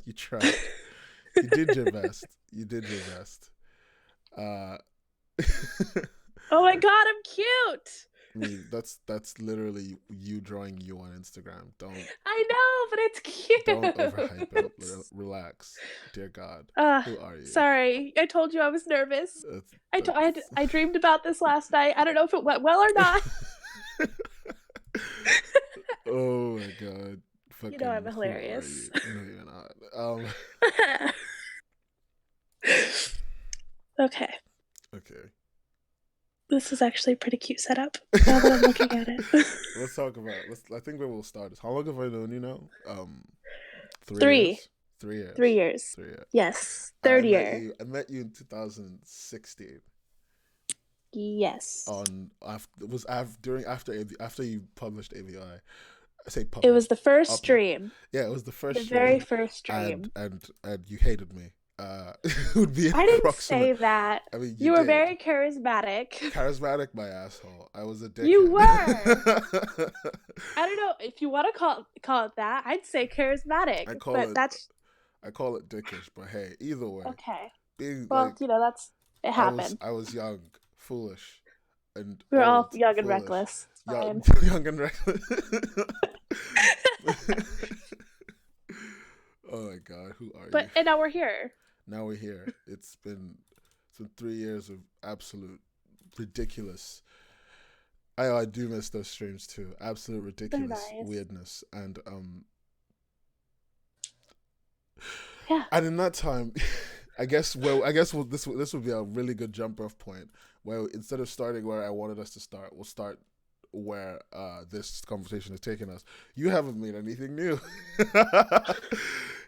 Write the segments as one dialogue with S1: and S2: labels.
S1: You tried. You did your best. You did your best.
S2: Oh my god, I'm cute.
S1: I mean, that's literally you drawing you on Instagram.
S2: I know, but it's
S1: Don't overhype it.
S2: cute.
S1: Relax, dear God.
S2: Uh,
S1: Who are you?
S2: Sorry. I told you I was nervous.
S1: That's...
S2: I dreamed about this last night. I don't know if it went well or not.
S1: Oh my God.
S2: You know I'm
S1: Fucking who are
S2: hilarious.
S1: you? No, you're not.
S2: Okay.
S1: Okay.
S2: This is actually a pretty cute setup. Now that I'm looking at it.
S1: Let's talk about. I think where we'll start is how long have I known you now? 3
S2: Three.
S1: years. 3 years.
S2: 3 years.
S1: 3 years.
S2: Yes. Third year.
S1: I met you in 2016.
S2: Yes.
S1: After you published AVI. I say published.
S2: It was the first
S1: upload.
S2: stream.
S1: Yeah, it was the first.
S2: The very first stream.
S1: And you hated me. It would be.
S2: I didn't say that.
S1: I mean,
S2: you were very charismatic.
S1: Charismatic, my asshole. I was a dickhead.
S2: You were. I don't know if you want to call it that. I'd say charismatic. I call
S1: it dickish, but hey, either way.
S2: Okay.
S1: Well,
S2: it happened.
S1: I was young, foolish, and
S2: we were all young and reckless.
S1: Young and reckless. Oh my God, who are you?
S2: And now we're here.
S1: Now we're here. It's been 3 years of absolute ridiculous. I do miss those streams too. Absolute ridiculous weirdness, and
S2: yeah.
S1: And in that time, this would be a really good jump off point where instead of starting where I wanted us to start, we'll start where this conversation has taken us. You haven't made anything new.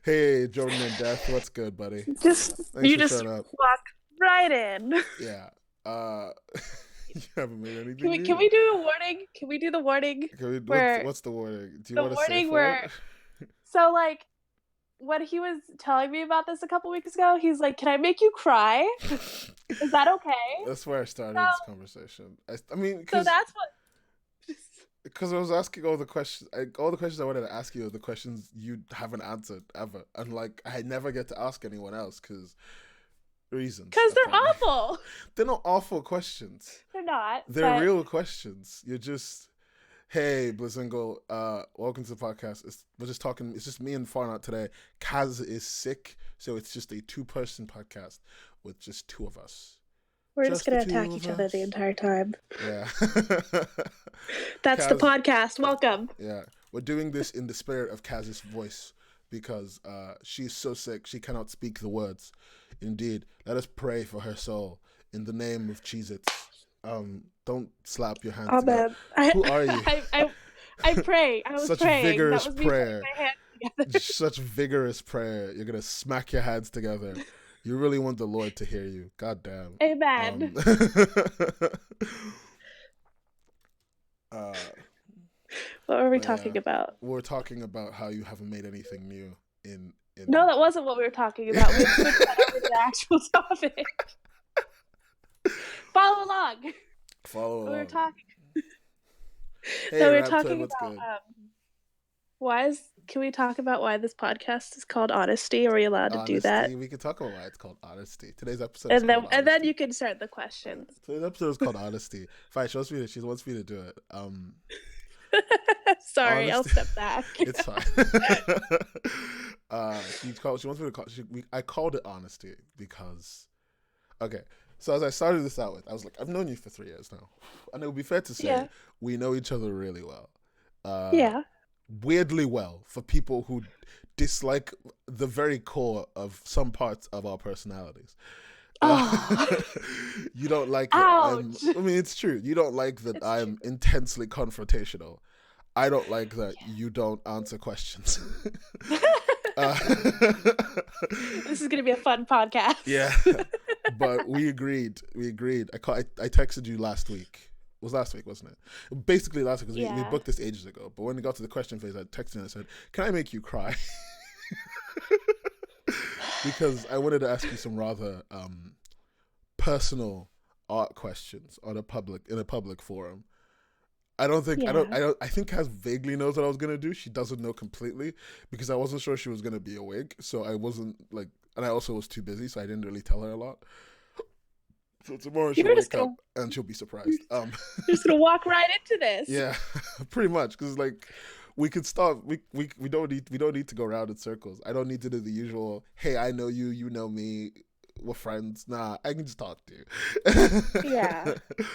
S1: Hey, Jordan and Death, what's good, buddy?
S2: Just walk right in.
S1: Yeah. You haven't made anything new.
S2: Can we do a warning? Can we do the warning?
S1: What's the warning? Do you want to say it?
S2: So, like, when he was telling me about this a couple weeks ago, he's like, "Can I make you cry? Is that okay?"
S1: That's where I started this conversation. I mean,
S2: so that's what.
S1: Because I was asking all the questions I wanted to ask you are the questions you haven't answered ever, and like I never get to ask anyone else because reasons.
S2: Because they're awful.
S1: They're not awful questions.
S2: They're not.
S1: They're real questions. You're just, hey, Blazingle, welcome to the podcast. We're just talking. It's just me and Farnott today. Kaz is sick, so it's just a 2-person podcast with just 2 of us.
S2: We're just going to attack each other the entire time.
S1: Yeah.
S2: That's Kaz, the podcast. Welcome.
S1: Yeah. We're doing this in the spirit of Kaz's voice because she's so sick she cannot speak the words. Indeed. Let us pray for her soul in the name of Cheez-Its. Don't slap your hands together. Who are you?
S2: I pray. I was
S1: Such
S2: praying.
S1: Vigorous prayer.
S2: My
S1: Such vigorous prayer. You're going to smack your hands together. You really want the Lord to hear you. God damn.
S2: Amen. What were we talking about?
S1: We're talking about how you haven't made anything new in...
S2: No, that wasn't what we were talking about. We switched that over to the actual topic. Follow along. We were talking...
S1: Hey,
S2: so we were talking about... Can we talk about why this podcast is called Honesty? Are we allowed to do that?
S1: We can talk about why it's called Honesty. Today's episode
S2: and then you can start the questions.
S1: Today's episode is called Honesty. Fine, she wants me to do it.
S2: Sorry, I'll step back.
S1: It's fine. She wants me to I called it Honesty because... Okay, so as I started this out with, I was like, I've known you for 3 years now. And it would be fair to say we know each other really well. Weirdly well for people who dislike the very core of some parts of our personalities. You don't like it. I mean, it's true. You don't like that I'm intensely confrontational. I don't like that you don't answer questions.
S2: This is going to be a fun podcast.
S1: Yeah. But we agreed. I texted you last week. It was last week, wasn't it? Basically last week, because we booked this ages ago. But when we got to the question phase, I texted and I said, "Can I make you cry?" Because I wanted to ask you some rather personal art questions in a public forum. I don't think
S2: Yeah.
S1: I think Kaz vaguely knows what I was gonna do. She doesn't know completely because I wasn't sure she was gonna be awake, so I wasn't like, and I also was too busy, so I didn't really tell her a lot. So tomorrow she'll
S2: You're just
S1: wake up
S2: gonna
S1: and she'll be
S2: you're
S1: surprised.
S2: just gonna walk right into this.
S1: Yeah, pretty much because like we could stop. We don't need to go around in circles. I don't need to do the usual. Hey, I know you. You know me. We're friends. Nah, I can just talk to
S2: Yeah.
S1: you.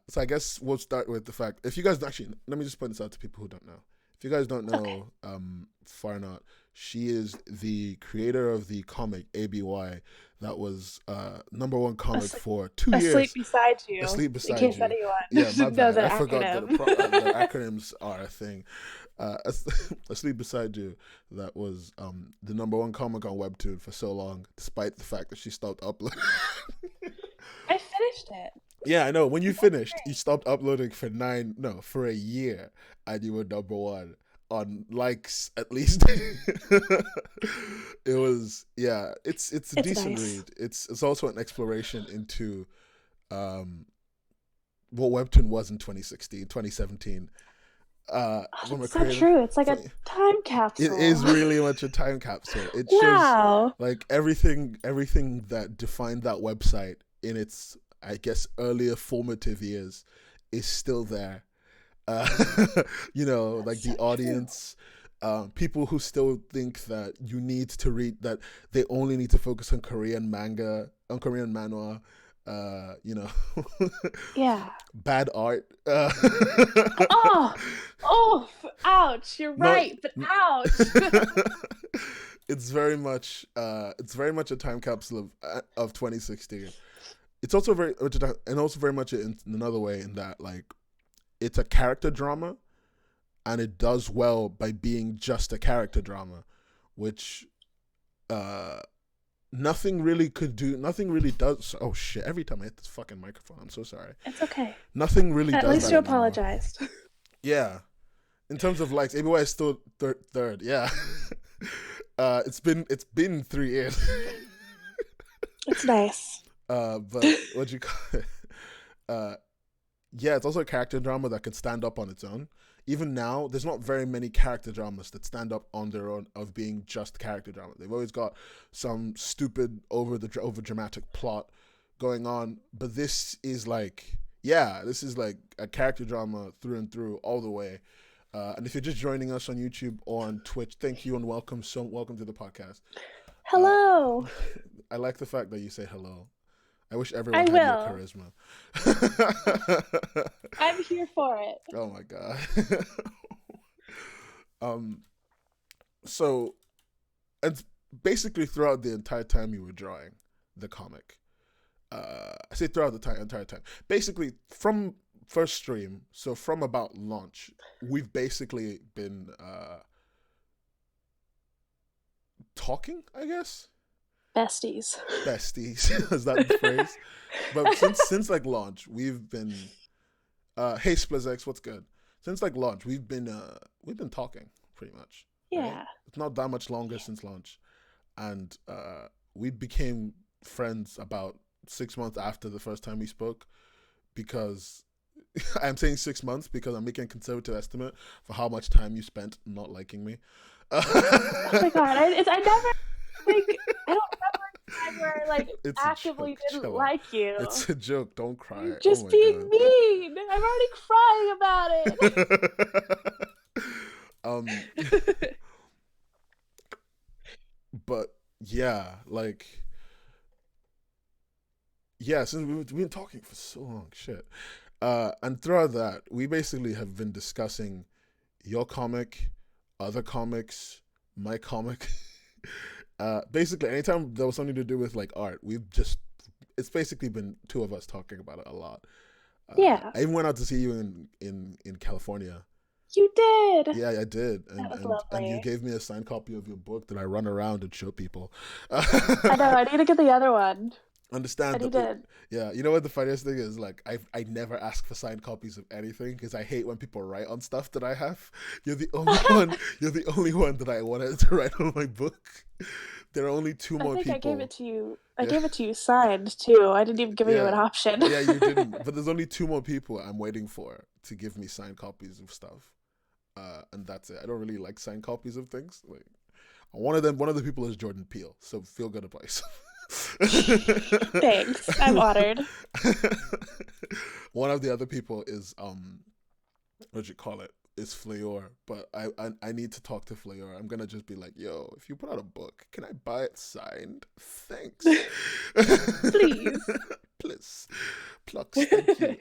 S1: So I guess we'll start with the fact. If you guys actually, let me just point this out to people who don't know. If you guys don't
S2: Okay.
S1: know, Farnott, she is the creator of the comic ABY that was #1 comic
S2: Asleep,
S1: for 2 years.
S2: asleep beside you,
S1: Asleep
S2: in
S1: beside
S2: case
S1: you. Yeah, my
S2: anyone knows
S1: bad.
S2: an
S1: I forgot that
S2: acronym.
S1: that acronyms are a thing. Asleep beside you. That was the #1 comic on Webtoon for so long, despite the fact that she stopped uploading.
S2: I finished it.
S1: Yeah, I know. When you finished, you
S2: Great.
S1: stopped uploading for for a year, and you were #1 on likes at least. It was, yeah. It's a
S2: It's
S1: decent
S2: nice.
S1: read. It's also an exploration into um what Webtoon was in 2016, 2017.
S2: Oh,
S1: From a
S2: that's so
S1: creative,
S2: true. It's like a
S1: from,
S2: time
S1: it
S2: capsule.
S1: is really much a time capsule. It shows
S2: Wow.
S1: like everything that defined that website in its, I guess, earlier formative years is still there. Uh, like
S2: That's so
S1: the
S2: true.
S1: audience, people who still think that you need to read that they only need to focus on Korean manga, on Korean manhwa. Uh, you know,
S2: Yeah.
S1: bad art.
S2: Oh, oh, ouch. You're
S1: Not.
S2: right, but ouch.
S1: It's very much a time capsule of 2016. It's also very much in another way in that like it's a character drama and it does well by being just a character drama, which uh nothing really does. Oh shit, every time I hit this fucking microphone, I'm so sorry.
S2: It's okay.
S1: Nothing really
S2: At
S1: does
S2: least
S1: that
S2: you
S1: anymore.
S2: apologized.
S1: Yeah, in terms of likes, ABY is still third. Yeah. It's been 3 years.
S2: It's nice.
S1: But what you call it? Uh, yeah, it's also a character drama that can stand up on its own. Even now, there's not very many character dramas that stand up on their own of being just character drama. They've always got some stupid over dramatic plot going on, but this is like a character drama through and through all the way. And if you're just joining us on YouTube or on Twitch, thank you and welcome. So welcome to the podcast. Uh,
S2: Hello.
S1: I like the fact that you say hello. I wish
S2: I
S1: everyone had your
S2: will.
S1: charisma.
S2: I'm here for it.
S1: Oh my god. um. So, and basically throughout the entire time you were drawing the comic, I say throughout the entire time. Basically, from first stream, so from about launch, we've basically been talking, I guess.
S2: Besties.
S1: Besties, is that the phrase? But since like launch, we've been hey Splizx, what's good? Since like launch, we've been talking pretty much, right?
S2: Yeah.
S1: It's not that much longer since launch, and we became friends about 6 months after the first time we spoke because I'm saying 6 months because I'm making a conservative estimate for how much time you spent not liking me.
S2: Oh my god. I never like I don't remember a time where I like
S1: It's a
S2: actively
S1: joke.
S2: didn't
S1: Chill out.
S2: like you.
S1: It's a joke. Don't
S2: You're
S1: cry. Oh
S2: just
S1: my
S2: being
S1: god.
S2: mean. I'm already crying about it.
S1: um, but yeah, like yeah, since we've been talking for so long, shit. And throughout that, we basically have been discussing your comic, other comics, my comic. Basically, anytime there was something to do with like art, it's basically been two of us talking about it a lot.
S2: Yeah.
S1: I even went out to see you in California.
S2: You did.
S1: Yeah, I did,
S2: That was
S1: and you
S2: lovely.
S1: gave me a signed copy of your book that I run around and show people.
S2: I know, I need to get the other one.
S1: Understand
S2: And you
S1: that?
S2: did.
S1: Yeah, you know what the funniest thing is? Like, I never ask for signed copies of anything because I hate when people write on stuff that I have. You're the only one. You're the only one that I wanted to write on my book. There are only two
S2: I
S1: more
S2: think
S1: people.
S2: I gave it to you. I
S1: Yeah.
S2: gave it to you signed too. I didn't even give you an
S1: Yeah.
S2: option.
S1: Yeah, you didn't. But there's only two more people I'm waiting for to give me signed copies of stuff. And that's it. I don't really like signed copies of things. Like one of the people is Jordan Peele, so feel good about yourself.
S2: Thanks. I'm honored.
S1: One of the other people is what you call it? Is Fleur, but I need to talk to Fleur. I'm gonna just be like, yo, if you put out a book, can I buy it signed? Thanks.
S2: Please.
S1: Please. Plucks, thank you.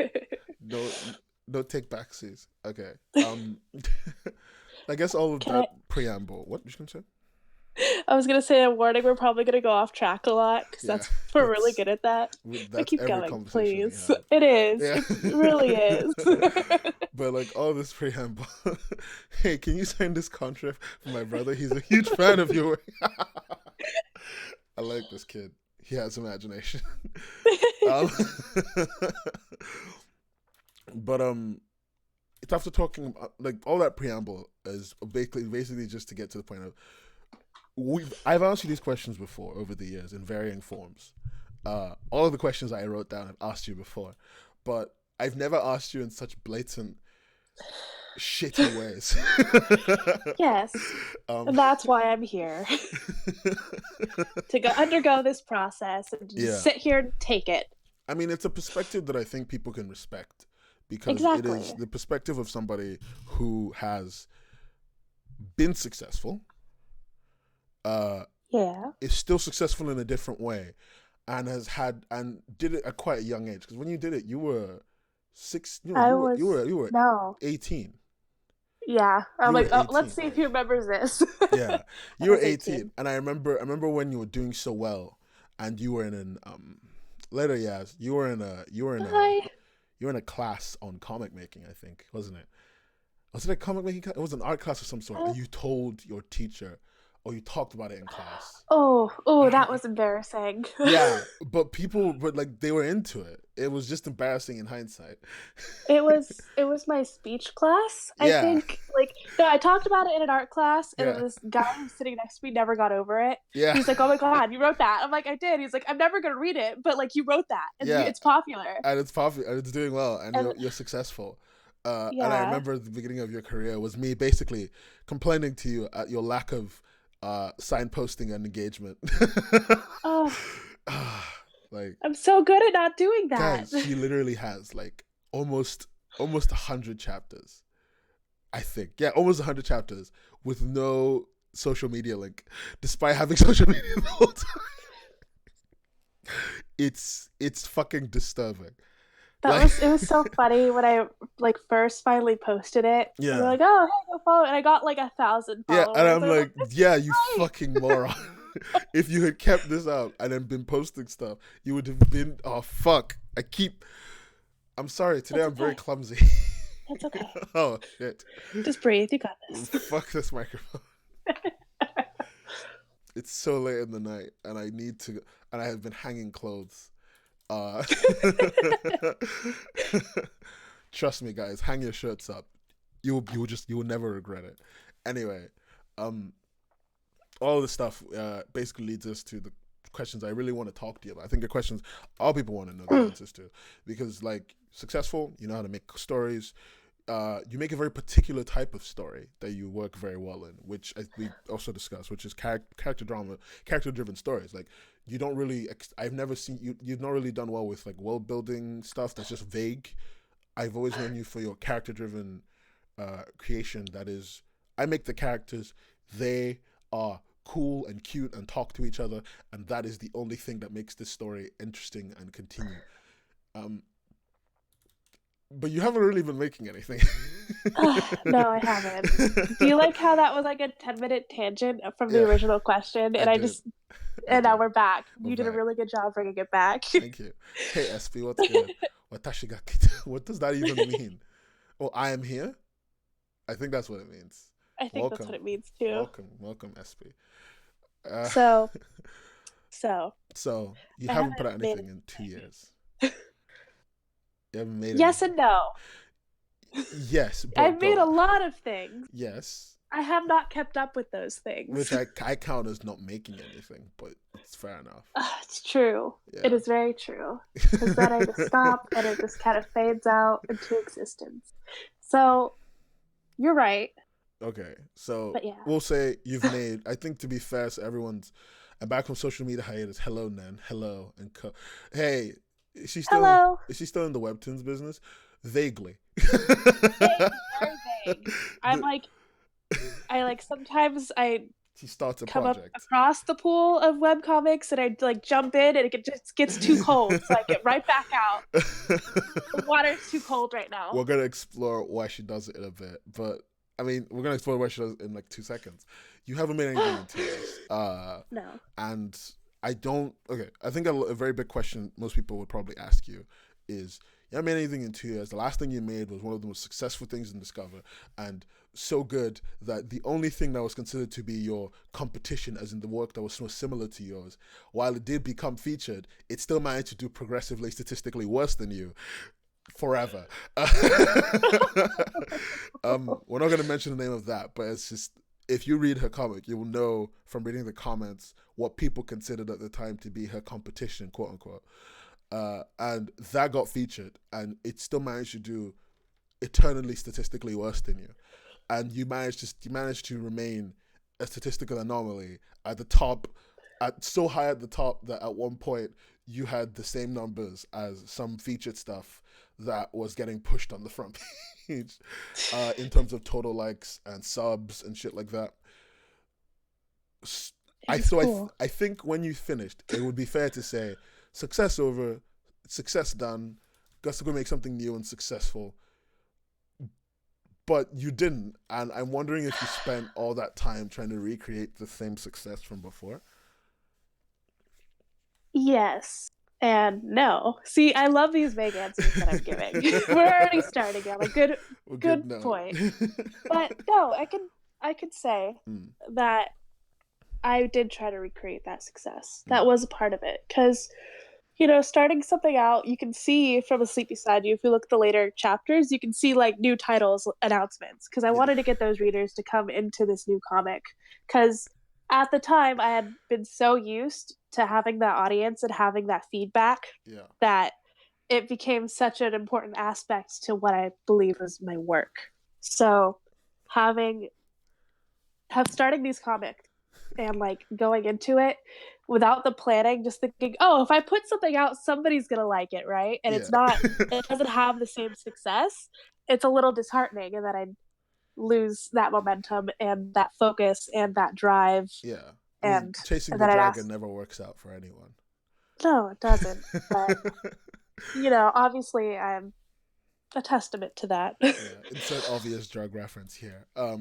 S1: No take backsies. Okay. I guess all of that preamble. What you gonna say?
S2: I was gonna say a warning. We're probably gonna go off track a lot because we're really good at that. But keep going, please. It is.
S1: Yeah.
S2: It really is.
S1: But like all this preamble. Hey, can you sign this contract for my brother? He's a huge fan of your work. I like this kid. He has imagination. But it's after talking like all that preamble is basically just to get to the point of I've asked you these questions before over the years in varying forms. All of the questions I wrote down I've asked you before, but I've never asked you in such blatant, shitty ways.
S2: Yes, and that's why I'm here to undergo this process and just sit here and take it.
S1: I mean, it's a perspective that I think people can respect because it is the perspective of somebody who has been successful. Is still successful in a different way, and did it at quite a young age. Because when you did it, you were 18.
S2: Yeah, I'm like, oh, let's see if he remembers this.
S1: Yeah, you were 18, and I remember when you were doing so well, and you were in an later years, you were in a class on comic making. I think wasn't it? Was it a comic making class? It was an art class of some sort, and you told your teacher. Or you talked about it in class.
S2: Oh, that was embarrassing.
S1: Yeah, but they were into it. It was just embarrassing in hindsight.
S2: It was my speech class. I think I talked about it in an art class, and this guy who's sitting next to me never got over it. Yeah, he's like, "Oh my god, you wrote that!" I'm like, "I did." He's like, "I'm never gonna read it, but like you wrote that, and it's popular,
S1: and it's popular, and it's doing well, and you're successful." And I remember the beginning of your career was me basically complaining to you at your lack of signposting and engagement. Like
S2: I'm so good at not doing that.
S1: Guys, she literally has like almost 100 chapters. I think. Yeah, almost 100 chapters with no social media link, despite having social media the whole time. It's fucking disturbing.
S2: It was so funny when I first finally posted it. Yeah. You're like, oh, hey, go follow it. And I got like 1,000 followers.
S1: Yeah, and I'm like, yeah, you fucking moron. If you had kept this up and then been posting stuff, you would have been, oh, fuck. I'm sorry. Today I'm very clumsy.
S2: That's okay.
S1: Oh, shit.
S2: Just breathe. You got this.
S1: Fuck this microphone. It's so late in the night and I have been hanging clothes. Trust me, guys, hang your shirts up. You will never regret it. Anyway, all this stuff basically leads us to the questions I really want to talk to you about. I think the questions all people want to know the answers to, because like successful, you know how to make stories. You make a very particular type of story that you work very well in, which we also discussed, which is character drama, character-driven stories. Like you don't really, I've never seen you. You've not really done well with like world building stuff that's just vague. I've always known you for your character-driven creation. That is, I make the characters, they are cool and cute and talk to each other, and that is the only thing that makes this story interesting and continue. But you haven't really been making anything.
S2: No, I haven't. Do you like how that was like a 10-minute tangent from the original question? And now we're back. You did a really good job bringing it back.
S1: Thank you. Hey, SP, what's good? What does that even mean? Oh, I am here? I think that's what it means.
S2: I think that's what it means too.
S1: Welcome, SP.
S2: So
S1: you haven't put out anything in 2 years. You haven't made
S2: yes and no.
S1: Yes,
S2: I've made a lot of things.
S1: Yes.
S2: I have not kept up with those things.
S1: Which I count as not making anything, but it's fair enough.
S2: It's true. Yeah. It is very true. Because then I just stop and it just kind of fades out into existence. So, you're right.
S1: Okay, so
S2: but yeah.
S1: We'll say you've made, I think to be fair, so everyone's, and back from social media hiatus, hello, Nen, hello, and hey, is she still in the webtoons business? Vaguely.
S2: Very vague. I sometimes
S1: she starts a
S2: come
S1: project
S2: up across the pool of webcomics and I jump in and it just gets too cold, so I get right back out. The water's too cold right now.
S1: We're gonna explore why she does it in a bit, but I mean, we're gonna explore why she does it in 2 seconds. You haven't made anything in 2 years.
S2: No.
S1: And I don't. Okay, I think a very big question most people would probably ask you is, you haven't made anything in 2 years. The last thing you made was one of the most successful things in Discover, and so good that the only thing that was considered to be your competition, as in the work that was so similar to yours, while it did become featured, it still managed to do progressively statistically worse than you. Forever. We're not going to mention the name of that, but it's just, if you read her comic, you will know from reading the comments what people considered at the time to be her competition, quote unquote. And that got featured, and it still managed to do eternally statistically worse than you. And you managed to remain a statistical anomaly at the top, so high at the top that at one point you had the same numbers as some featured stuff that was getting pushed on the front page in terms of total likes and subs and shit like that. I think when you finished, it would be fair to say, success over, success done, got to go make something new and successful. But you didn't, and I'm wondering if you spent all that time trying to recreate the same success from before.
S2: Yes. And no. See, I love these vague answers that I'm giving. We're already starting on a good point. But no, I could say that I did try to recreate that success. That was a part of it. Because, starting something out, you can see from Asleep Beside You, if you look at the later chapters, you can see new titles announcements. Because I wanted to get those readers to come into this new comic. Because at the time, I had been so used to having that audience and having that feedback that it became such an important aspect to what I believe was my work. So starting these comics and going into it without the planning, just thinking, oh, if I put something out, somebody's gonna like it, right? And it's not, it doesn't have the same success. It's a little disheartening, and then I lose that momentum and that focus and that drive.
S1: Yeah. And chasing the dragon never works out for anyone.
S2: No, it doesn't. But obviously I'm a testament to that.
S1: Yeah, insert obvious drug reference here. But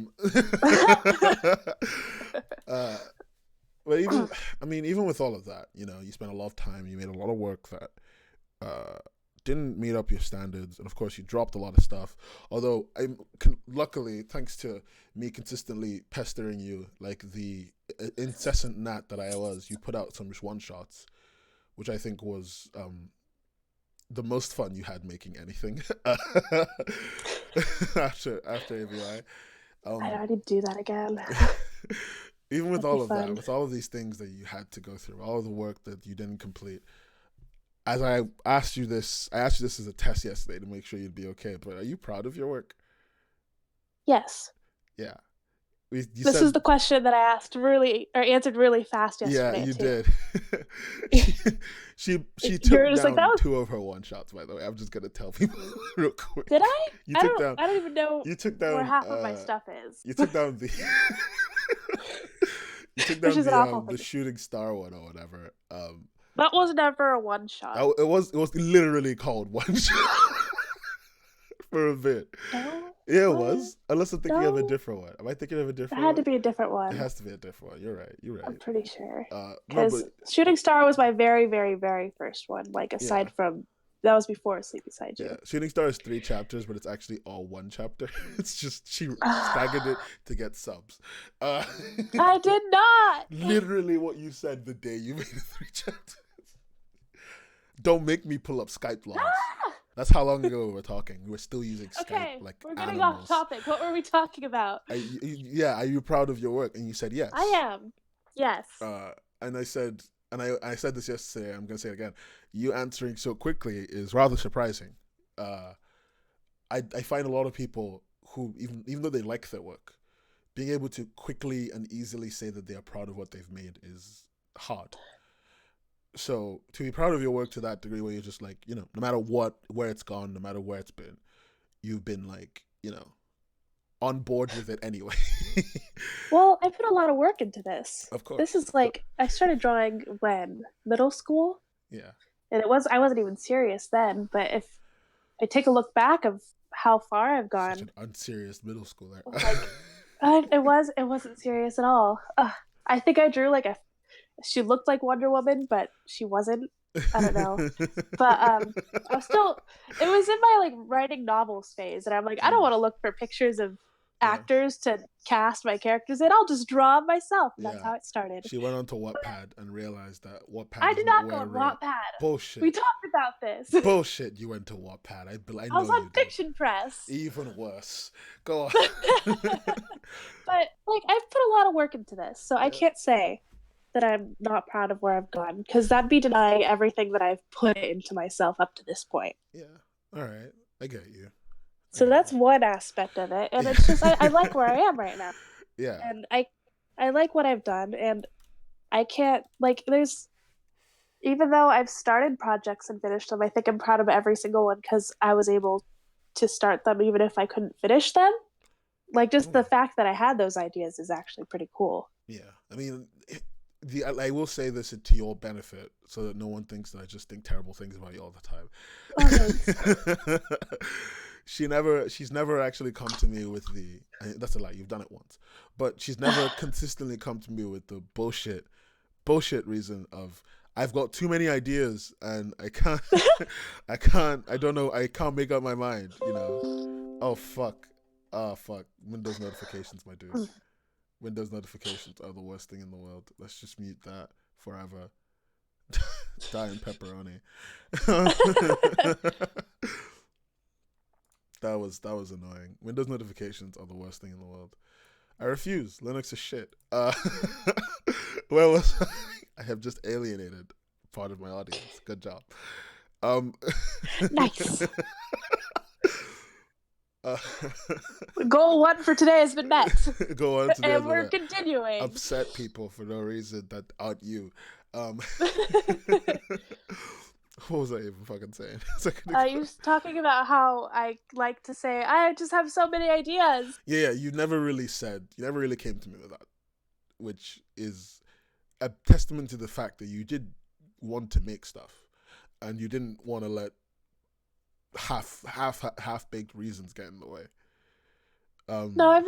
S1: even with all of that, you spent a lot of time, you made a lot of work that didn't meet up your standards, and of course you dropped a lot of stuff. Although luckily, thanks to me consistently pestering you like the incessant gnat that I was, you put out some one shots, which I think was the most fun you had making anything after AVI.
S2: I don't need to do that again.
S1: Even with all of that, with all of these things that you had to go through, all of the work that you didn't complete. As I asked you this as a test yesterday to make sure you'd be okay, but are you proud of your work?
S2: Yes.
S1: Yeah.
S2: This is the question that I answered really fast yesterday.
S1: Yeah, you
S2: too.
S1: did. she took down 2 of her one shots, by the way. I'm just gonna tell people real quick.
S2: Did I? I don't even know where half of my stuff is.
S1: You took down the the shooting star one or whatever.
S2: That was never a one shot.
S1: It was literally called one shot for a bit.
S2: No.
S1: Yeah, it was. Unless I'm thinking of a different one. Am I thinking of a different one?
S2: It had to be a different one.
S1: It has to be a different one. You're right.
S2: I'm pretty sure. Because Shooting Star was my very, very, very first one. Aside from, that was before Asleep Beside You.
S1: Yeah, Shooting Star is 3 chapters, but it's actually all 1 chapter. It's just, she staggered it to get subs.
S2: I did not!
S1: Literally what you said the day you made it 3 chapters. Don't make me pull up Skype logs. That's how long ago we were talking. We were still using Skype like
S2: we're getting
S1: animals.
S2: off topic. What were we talking about?
S1: Are you proud of your work? And you said yes.
S2: I am. Yes.
S1: And I said, and I said this yesterday. I'm gonna say it again. You answering so quickly is rather surprising. I find a lot of people who even though they like their work, being able to quickly and easily say that they are proud of what they've made is hard. So to be proud of your work to that degree where you're just like, you know, no matter where it's gone, no matter where it's been, you've been like, you know, on board with it anyway.
S2: Well, I put a lot of work into this.
S1: Of course.
S2: This is like, I started drawing when? Middle school?
S1: Yeah.
S2: And I wasn't even serious then, but if I take a look back of how far I've gone.
S1: Such an unserious middle schooler.
S2: Like, it wasn't serious at all. I think I drew like she looked like Wonder Woman, but she wasn't. I don't know. But I was still, it was in my like writing novels phase, and I'm like, I don't want to look for pictures of actors to cast my characters in. I'll just draw them myself. And that's how it started.
S1: She went on to Wattpad and realized that Wattpad
S2: I did not go on Wattpad.
S1: Bullshit.
S2: We talked about this.
S1: Bullshit, you went to Wattpad. I
S2: was on Fiction Press.
S1: Even worse. Go on.
S2: But like, I've put a lot of work into this, so I can't say that I'm not proud of where I've gone, because that'd be denying everything that I've put into myself up to this point.
S1: Yeah. All right. I get you.
S2: So that's one aspect of it, and it's just I like where I am right now.
S1: Yeah.
S2: And I like what I've done, and I can't like even though I've started projects and finished them, I think I'm proud of every single one because I was able to start them even if I couldn't finish them. Like just the fact that I had those ideas is actually pretty cool.
S1: Yeah. I mean, I will say this to your benefit so that no one thinks that I just think terrible things about you all the time. She's never actually come to me with that's a lie, you've done it once, but she's never consistently come to me with the bullshit reason of I've got too many ideas and I can't make up my mind, you know. Oh fuck Windows notifications, my dude. Windows notifications are the worst thing in the world. Let's just mute that forever. Die in pepperoni. That was annoying. Windows notifications are the worst thing in the world. I refuse. Linux is shit. Where was I? have just alienated part of my audience. Good job.
S2: Nice. Goal 1 for today has been met.
S1: Goal 1 today,
S2: and we're continuing.
S1: Upset people for no reason that aren't you. What was I even fucking saying?
S2: You was talking about how I like to say, I just have so many ideas.
S1: Yeah, you never really came to me with that, which is a testament to the fact that you did want to make stuff, and you didn't want to let half-baked reasons get in the way.
S2: No, I've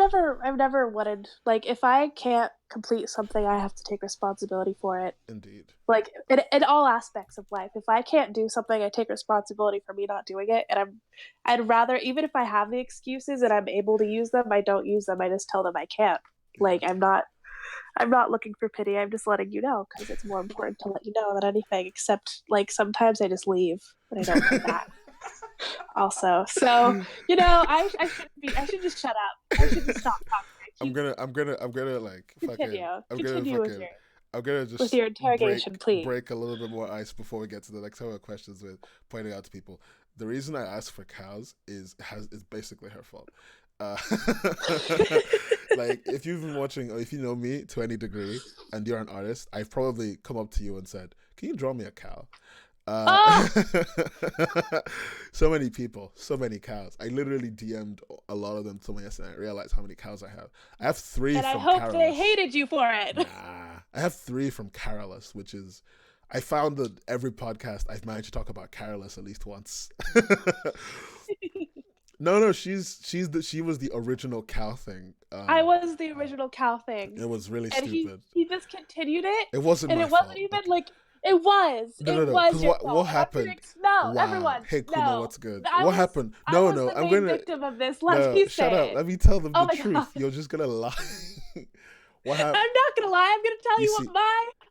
S2: never wanted, like, if I can't complete something, I have to take responsibility for it.
S1: Indeed.
S2: Like, in all aspects of life. If I can't do something, I take responsibility for me not doing it, and I'd rather, even if I have the excuses and I'm able to use them, I don't use them, I just tell them I can't. Like, I'm not looking for pity, I'm just letting you know, because it's more important to let you know than anything, except, like, sometimes I just leave, and I don't come back. Also, so I should just shut up. I should just stop talking.
S1: I'm gonna like
S2: continue.
S1: I'm gonna just
S2: with your interrogation, please
S1: break a little bit more ice before we get to the next couple of questions with pointing out to people. The reason I asked for cows is basically her fault. Like, if you've been watching or if you know me to any degree and you're an artist, I've probably come up to you and said, "Can you draw me a cow?" So many people, so many cows. I literally DM'd a lot of them to me yesterday. I realized how many cows I have. I have 3
S2: and
S1: from
S2: I hope
S1: Carolus.
S2: They hated you for it.
S1: Nah, I have 3 from Carolus, which is, I found that every podcast I've managed to talk about Carolus at least once. No, she was the original cow thing.
S2: I was the original cow thing.
S1: It was really
S2: and
S1: stupid.
S2: He just continued it.
S1: It wasn't
S2: and
S1: my
S2: it wasn't
S1: fault,
S2: even like. It was.
S1: No. What happened?
S2: No,
S1: wow.
S2: Everyone.
S1: Hey, Kuno,
S2: no.
S1: what's good? What happened? No.
S2: I'm gonna. Victim of this. Let me
S1: shut
S2: say
S1: up.
S2: it.
S1: Let me tell them the truth.
S2: God.
S1: You're just gonna lie. What happened?
S2: I'm not gonna lie. I'm gonna tell you what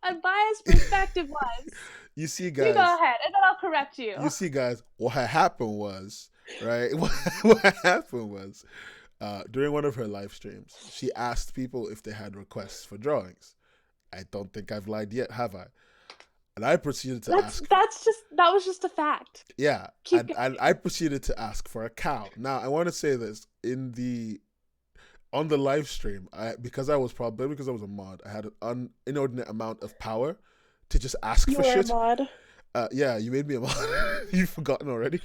S2: unbiased perspective was.
S1: You see, guys.
S2: You go ahead, and then I'll correct you.
S1: You see, guys, what had happened was, right? What happened was, during one of her live streams, she asked people if they had requests for drawings. I don't think I've lied yet, have I? And I proceeded to ask.
S2: That was just a fact.
S1: Yeah, and I proceeded to ask for a cow. Now, I want to say this on the live stream, because I was a mod, I had an inordinate amount of power to just ask for shit.
S2: You were a mod.
S1: Yeah, you made me a mod. You've forgotten already?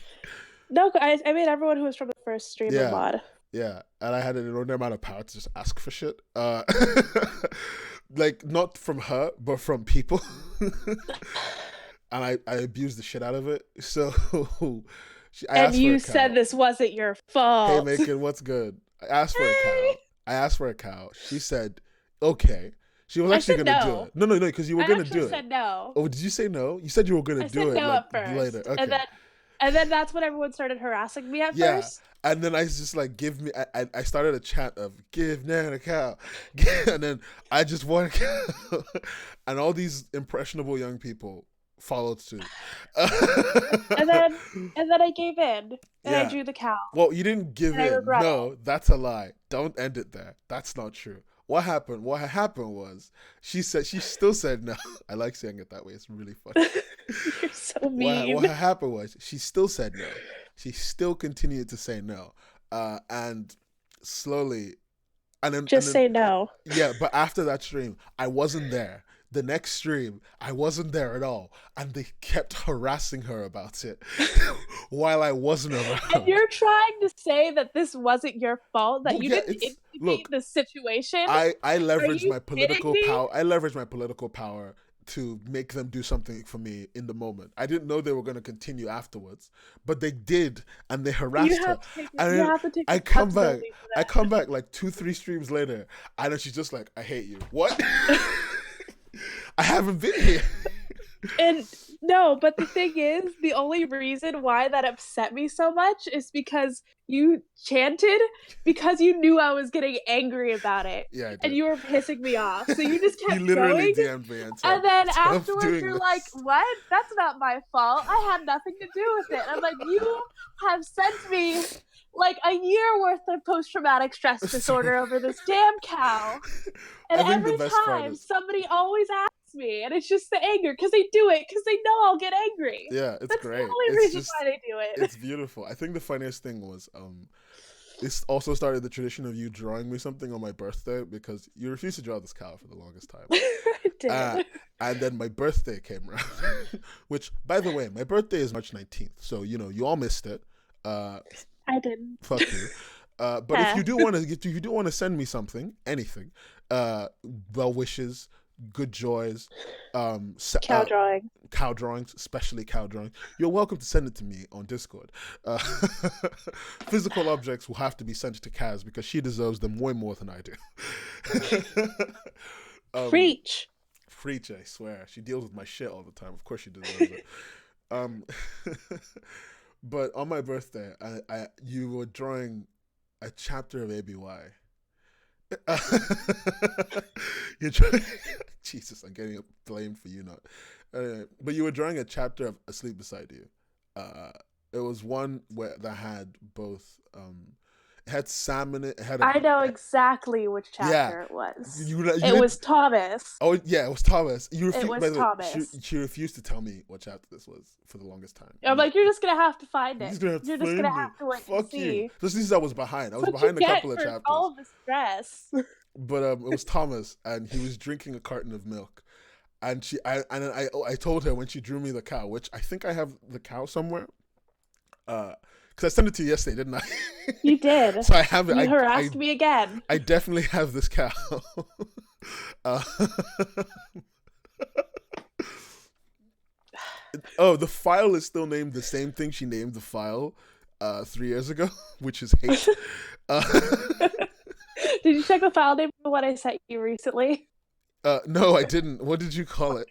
S2: No, I made everyone who was from the first stream a mod.
S1: Yeah, and I had an inordinate amount of power to just ask for shit. Like, not from her, but from people. And I abused the shit out of it. So,
S2: you said this wasn't your fault.
S1: Hey, Macon, what's good? I asked for a cow. She said, okay. She was actually going to do it. No, because you were going to do it.
S2: I said no.
S1: Oh, did you say no? You said you were going to do it later. Okay.
S2: And then that's when everyone started harassing me at first.
S1: And then I was just like, I started a chant of, give Nan a cow. And then I just want a cow. And all these impressionable young people followed suit.
S2: and then I gave in. And I drew the cow.
S1: Well, you didn't give in. No, that's a lie. Don't end it there. That's not true. What happened was she still said no. I like saying it that way. It's really funny.
S2: You're so mean.
S1: What happened was she still said no. She still continued to say no. And slowly,
S2: say no.
S1: Yeah, but after that stream, I wasn't there. The next stream, I wasn't there at all. And they kept harassing her about it while I wasn't around.
S2: And you're trying to say that this wasn't your fault, that you didn't instigate the situation?
S1: I leveraged my political power. I leveraged my political power to make them do something for me in the moment. I didn't know they were going to continue afterwards, but they did, and they harassed her. I come back like 2-3 streams later, and then she's just like, I hate you. What? I haven't been here.
S2: And no, but the thing is, the only reason why that upset me so much is because you chanted because you knew I was getting angry about it.
S1: Yeah, I did.
S2: And you were pissing me off. So you just kept
S1: you literally
S2: going.
S1: DM'd me
S2: and then afterwards you're like, what? That's not my fault. I had nothing to do with it. I'm like, you have sent me like a year worth of post-traumatic stress disorder over this damn cow. And every time somebody always asks me, and it's just the anger, because they do it because they know I'll get angry.
S1: Yeah, it's
S2: That's
S1: great.
S2: That's the only reason why they do it.
S1: It's beautiful. I think the funniest thing was this also started the tradition of you drawing me something on my birthday, because you refused to draw this cow for the longest time.
S2: I did.
S1: And then my birthday came around, which, by the way, my birthday is March 19th, so you all missed it.
S2: I didn't.
S1: Fuck you. But if you do want to send me something, anything, well wishes, good joys,
S2: cow
S1: drawings, especially cow drawings, you're welcome to send it to me on Discord. Physical objects will have to be sent to Kaz because she deserves them way more than I do.
S2: Preach,
S1: I swear. She deals with my shit all the time. Of course she deserves it. But on my birthday, you were drawing a chapter of ABY. You're trying. Jesus, I'm getting blamed for you not. But you were drawing a chapter of Asleep Beside You. It was one that had both. It had Sam in it.
S2: I know exactly which chapter it was. It was Thomas.
S1: Oh yeah, it was Thomas.
S2: It was Thomas.
S1: She refused to tell me what chapter this was for the longest time.
S2: I'm like, you're just gonna have to find it. You're just gonna have to wait and see.
S1: This is I was behind. I was behind a couple of chapters.
S2: All of the stress.
S1: But it was Thomas, and he was drinking a carton of milk, and I told her when she drew me the cow, which I think I have the cow somewhere. Because I sent it to you yesterday, didn't I?
S2: You did.
S1: So I have it.
S2: You harassed me again.
S1: I definitely have this cow. The file is still named the same thing she named the file 3 years ago, which is hate.
S2: Did you check the file name for what I sent you recently?
S1: No, I didn't. What did you call it?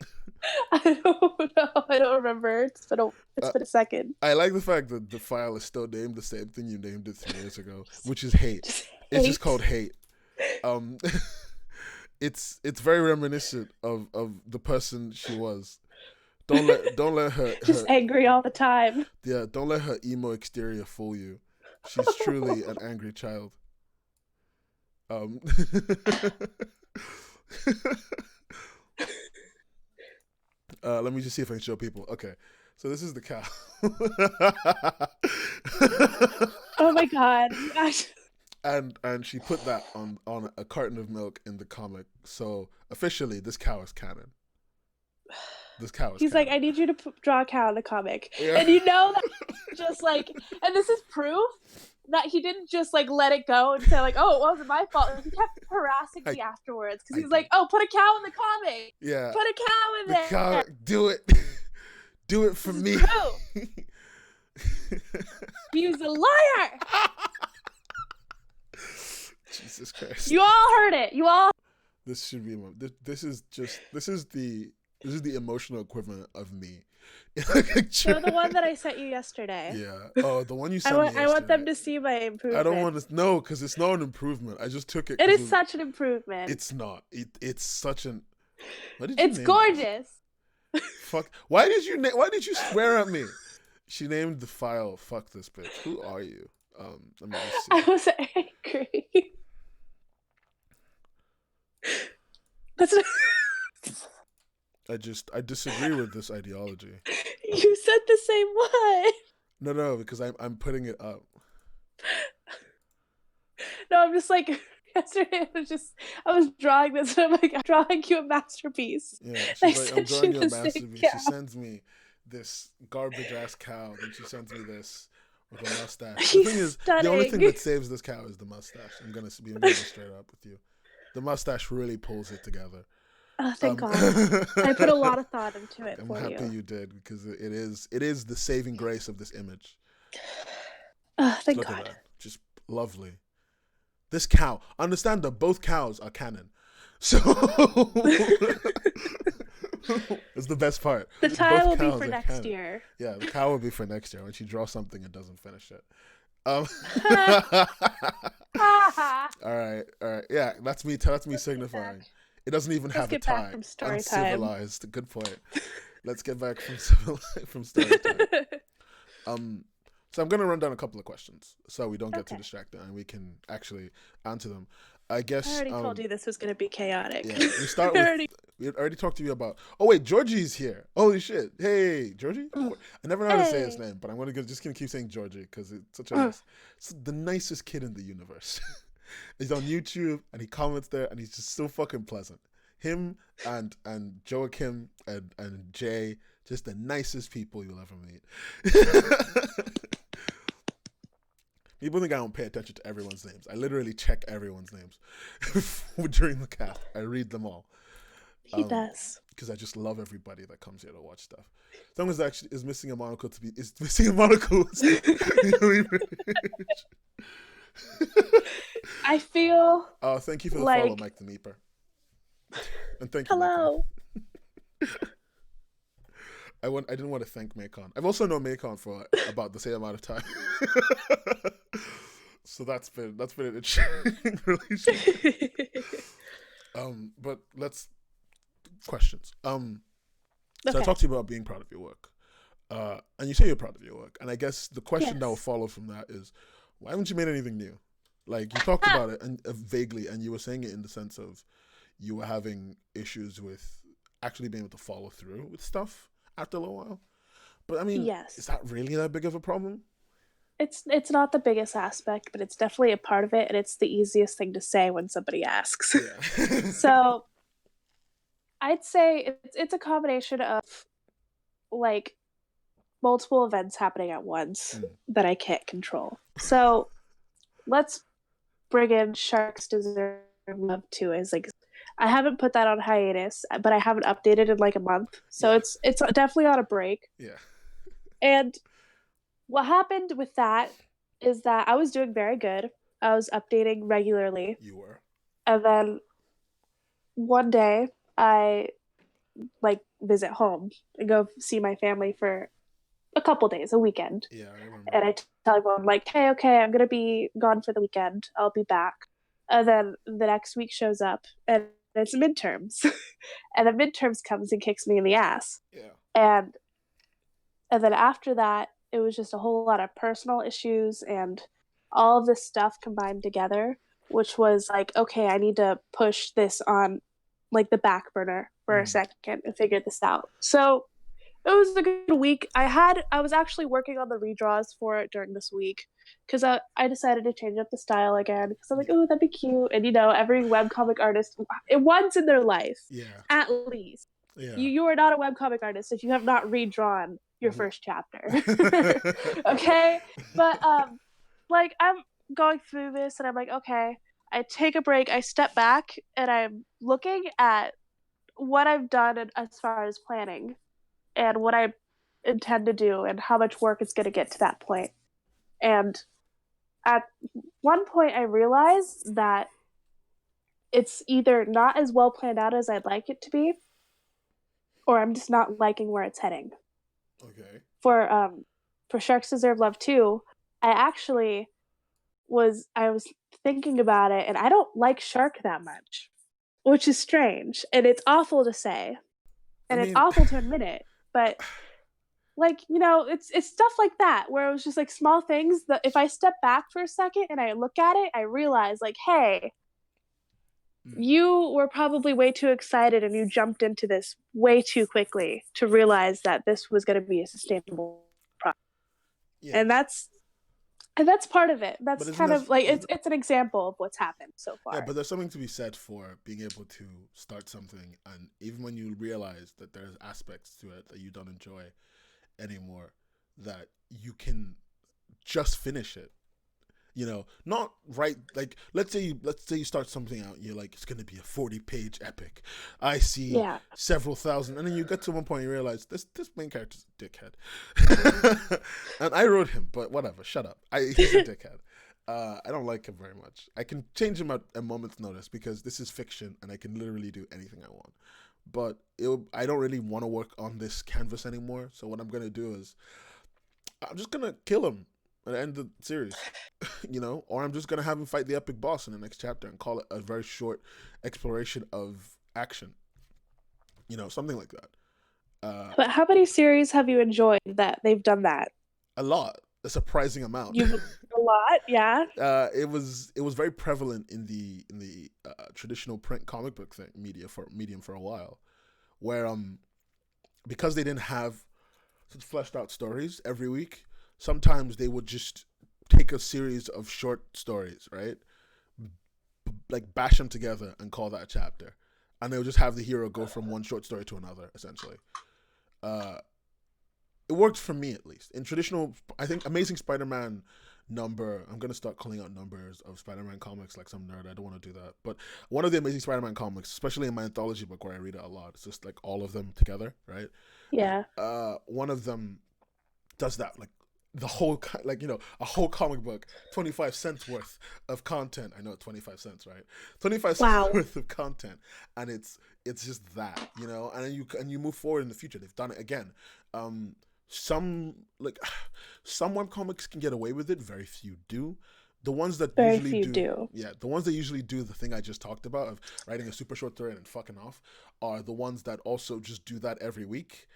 S2: I don't know. I don't remember. It's been a second.
S1: I like the fact that the file is still named the same thing you named it 3 years ago, which is hate. It's just called hate. it's very reminiscent of the person she was. Don't let her
S2: just angry all the time.
S1: Yeah, don't let her emo exterior fool you. She's truly an angry child. Let me just see if I can show people. Okay, so this is the cow.
S2: Oh my god!
S1: And she put that on a carton of milk in the comic. So officially, this cow is canon. This cow is.
S2: He's
S1: canon.
S2: like, I need you to draw a cow in the comic, and you know that just like, and this is proof that he didn't just like let it go and say like, oh, it wasn't my fault. He kept harassing me afterwards because he's like, oh, put a cow in the comic.
S1: Yeah,
S2: put a cow in there.
S1: Cow, do it. Do it for me.
S2: He was a liar.
S1: Jesus Christ!
S2: You all heard it. You all.
S1: This should be. This is the emotional equivalent of me.
S2: So the one that I sent you yesterday.
S1: Yeah. Oh, the one you sent me yesterday.
S2: I want them to see my improvement.
S1: I don't want to. No, because it's not an improvement. I just took it.
S2: It is such an improvement.
S1: It's not. It's such an.
S2: It's gorgeous.
S1: Fuck. Why did you swear at me? She named the file "Fuck This Bitch." Who are you? Let me just see.
S2: I was angry. That's.
S1: I disagree with this ideology.
S2: You said the same one.
S1: No, because I'm putting it up.
S2: No, I'm just like yesterday. I was drawing this, and I'm like, I'm drawing you a masterpiece.
S1: Yeah, she's like, I'm drawing you a masterpiece. She sends me this garbage ass cow, and she sends me this with a mustache. The thing is, the only thing that saves this cow is the mustache. I'm gonna be really straight up with you. The mustache really pulls it together.
S2: Oh, thank God! I put a lot of thought into it.
S1: I'm happy you did, because it is the saving grace of this image.
S2: Thank
S1: Look
S2: God!
S1: At that. Just lovely. This cow. Understand that both cows are canon. So it's the best part.
S2: The tie will be for next year.
S1: Yeah, the cow will be for next year when she draws something and doesn't finish it. All right. Yeah, that's me signifying. It doesn't even have a tie.
S2: Back from story
S1: Uncivilized.
S2: time.
S1: Good point. Let's get back from story time. So I'm going to run down a couple of questions so we don't get too distracted and we can actually answer them. I guess
S2: I already told you this was going to be chaotic.
S1: Yeah, we start with. We already talked to you about. Oh wait, Georgie's here. Holy shit! Hey, Georgie. I never know how to say his name, but I'm just gonna keep saying Georgie because it's such it's the nicest kid in the universe. He's on YouTube and he comments there and he's just so fucking pleasant. Him and Joachim and Jay, just the nicest people you'll ever meet. People think I don't pay attention to everyone's names. I literally check everyone's names during the cast. I read them all.
S2: He does.
S1: Because I just love everybody that comes here to watch stuff. Someone is missing a monocle is missing a monocle.
S2: I feel.
S1: Oh, thank you for the follow, Mike the Meeper. And thank you.
S2: Hello.
S1: I didn't want to thank Macon. I've also known Macon for about the same amount of time. So that's been an interesting relationship. But questions. So I talked to you about being proud of your work. And you say you're proud of your work. And I guess the question that will follow from that is, why haven't you made anything new? Like, you talked about it and vaguely, and you were saying it in the sense of you were having issues with actually being able to follow through with stuff after a little while. But I mean, is that really that big of a problem?
S2: It's not the biggest aspect, but it's definitely a part of it, and it's the easiest thing to say when somebody asks. Yeah. So I'd say it's a combination of like multiple events happening at once that I can't control. So let's bring in Sharks Deserve Love 2 as like, I haven't put that on hiatus, but I haven't updated in like a month. So it's definitely on a break.
S1: Yeah.
S2: And what happened with that is that I was doing very good. I was updating regularly.
S1: You were.
S2: And then one day I like visit home and go see my family for a couple days, a weekend.
S1: Yeah, I remember.
S2: And I tell everyone like, hey, okay, I'm going to be gone for the weekend. I'll be back. And then the next week shows up and it's midterms. And the midterms comes and kicks me in the ass.
S1: Yeah.
S2: And then after that, it was just a whole lot of personal issues and all of this stuff combined together, which was like, okay, I need to push this on like the back burner for a second and figure this out. So it was a good week. I was actually working on the redraws for it during this week because I decided to change up the style again because I'm like, oh, that'd be cute. And every webcomic artist, once in their life, at least, you are not a webcomic artist if you have not redrawn your first chapter. Okay, but like I'm going through this and I'm like, okay, I take a break, I step back, and I'm looking at what I've done as far as planning and what I intend to do and how much work it's going to get to that point. And at one point I realized that it's either not as well planned out as I'd like it to be, or I'm just not liking where it's heading.
S1: Okay.
S2: For Sharks Deserve Love 2, I was thinking about it, and I don't like Shark that much, which is strange, and it's awful to say, and it's awful to admit it, but like, it's stuff like that where it was just like small things that if I step back for a second and I look at it, I realize like, hey, you were probably way too excited and you jumped into this way too quickly to realize that this was going to be a sustainable product. Yeah. And that's part of it. That's kind of like it's an example of what's happened so far.
S1: Yeah, but there's something to be said for being able to start something, and even when you realize that there's aspects to it that you don't enjoy anymore, that you can just finish it. Not right. Like let's say you start something out, and you're like, it's gonna be a 40-page epic. I see several thousand, and then you get to one point and you realize this main character's a dickhead, and I wrote him, but whatever. Shut up. He's a dickhead. I don't like him very much. I can change him at a moment's notice because this is fiction, and I can literally do anything I want. But I don't really want to work on this canvas anymore. So what I'm gonna do is I'm just gonna kill him at the end of the series, or I'm just gonna have him fight the epic boss in the next chapter and call it a very short exploration of action, something like that.
S2: But how many series have you enjoyed that they've done that?
S1: A lot, a surprising amount.
S2: A lot, yeah.
S1: It was very prevalent in the traditional print comic book medium for a while, where because they didn't have such fleshed out stories every week. Sometimes they would just take a series of short stories, right? Like bash them together and call that a chapter. And they would just have the hero go from one short story to another, essentially. It worked for me, at least. In traditional, I think Amazing Spider-Man number, I'm going to start calling out numbers of Spider-Man comics like some nerd. I don't want to do that. But one of the Amazing Spider-Man comics, especially in my anthology book where I read it a lot, it's just like all of them together, right?
S2: Yeah.
S1: One of them does that, like, the whole, like, a whole comic book, 25 cents worth of content. I know 25 cents, right? 25 cents worth of content, and it's just that, and you move forward in the future. They've done it again. Some webcomics can get away with it. Very few do. The ones that usually do, the ones that usually do the thing I just talked about of writing a super short thread and fucking off, are the ones that also just do that every week.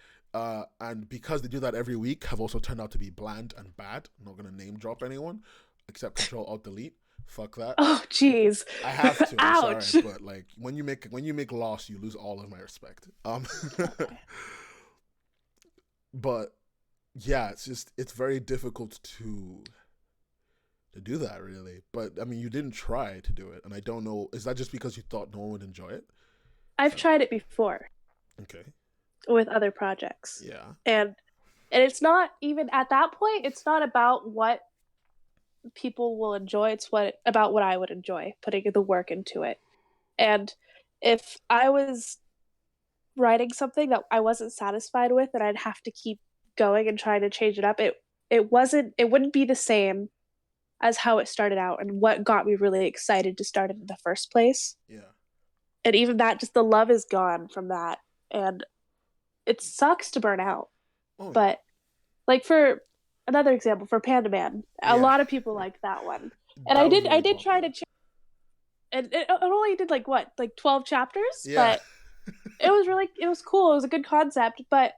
S1: And because they do that every week, have also turned out to be bland and bad. I'm not going to name drop anyone, except Control-Alt-Delete. Fuck that.
S2: Oh, jeez.
S1: I have to. I'm sorry, but like when you make Lost, you lose all of my respect. But yeah, it's very difficult to do that, really. But I mean, you didn't try to do it, and I don't know. Is that just because you thought no one would enjoy it?
S2: I've tried it before. Okay. With other projects.
S1: Yeah.
S2: And it's not even at that point, it's not about what people will enjoy, it's about what I would enjoy, putting the work into it. And if I was writing something that I wasn't satisfied with and I'd have to keep going and trying to change it up, it wouldn't be the same as how it started out and what got me really excited to start it in the first place.
S1: Yeah.
S2: And even that, just the love is gone from that. And it sucks to burn out. Oh, but like, for another example, for Panda Man, a lot of people like that one. And I did try to change. And it only did like 12 chapters, but it was cool. It was a good concept, but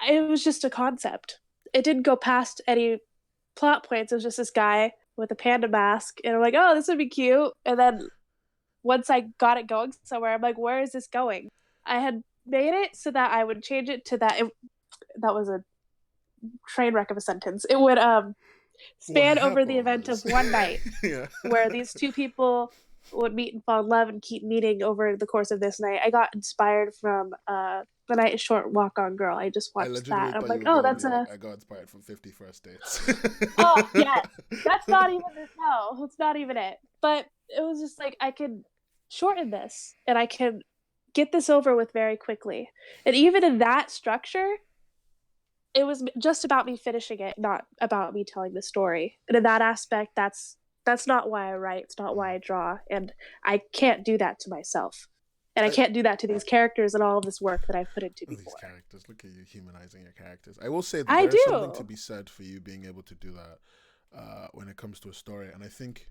S2: it was just a concept. It didn't go past any plot points. It was just this guy with a panda mask, and I'm like, oh, this would be cute. And then once I got it going somewhere, I'm like, where is this going? I had made it so that I would change it to that. That was a train wreck of a sentence. It would span over the event of one night, where these two people would meet and fall in love and keep meeting over the course of this night. I got inspired from The Night is Short, Walk On Girl. I just watched that. I'm like, oh, that's
S1: I got inspired from 50 First Dates.
S2: Oh, yeah. That's not even it. No, it's not even it. But it was just like, I could shorten this and I can get this over with very quickly. And even in that structure, it was just about me finishing it, not about me telling the story. And in that aspect, that's not why I write. It's not why I draw. And I can't do that to myself. And I can't do that to these characters and all of this work that I've put into before.
S1: These characters, look at you humanizing your characters. I will say that there's something to be said for you being able to do that when it comes to a story. And I think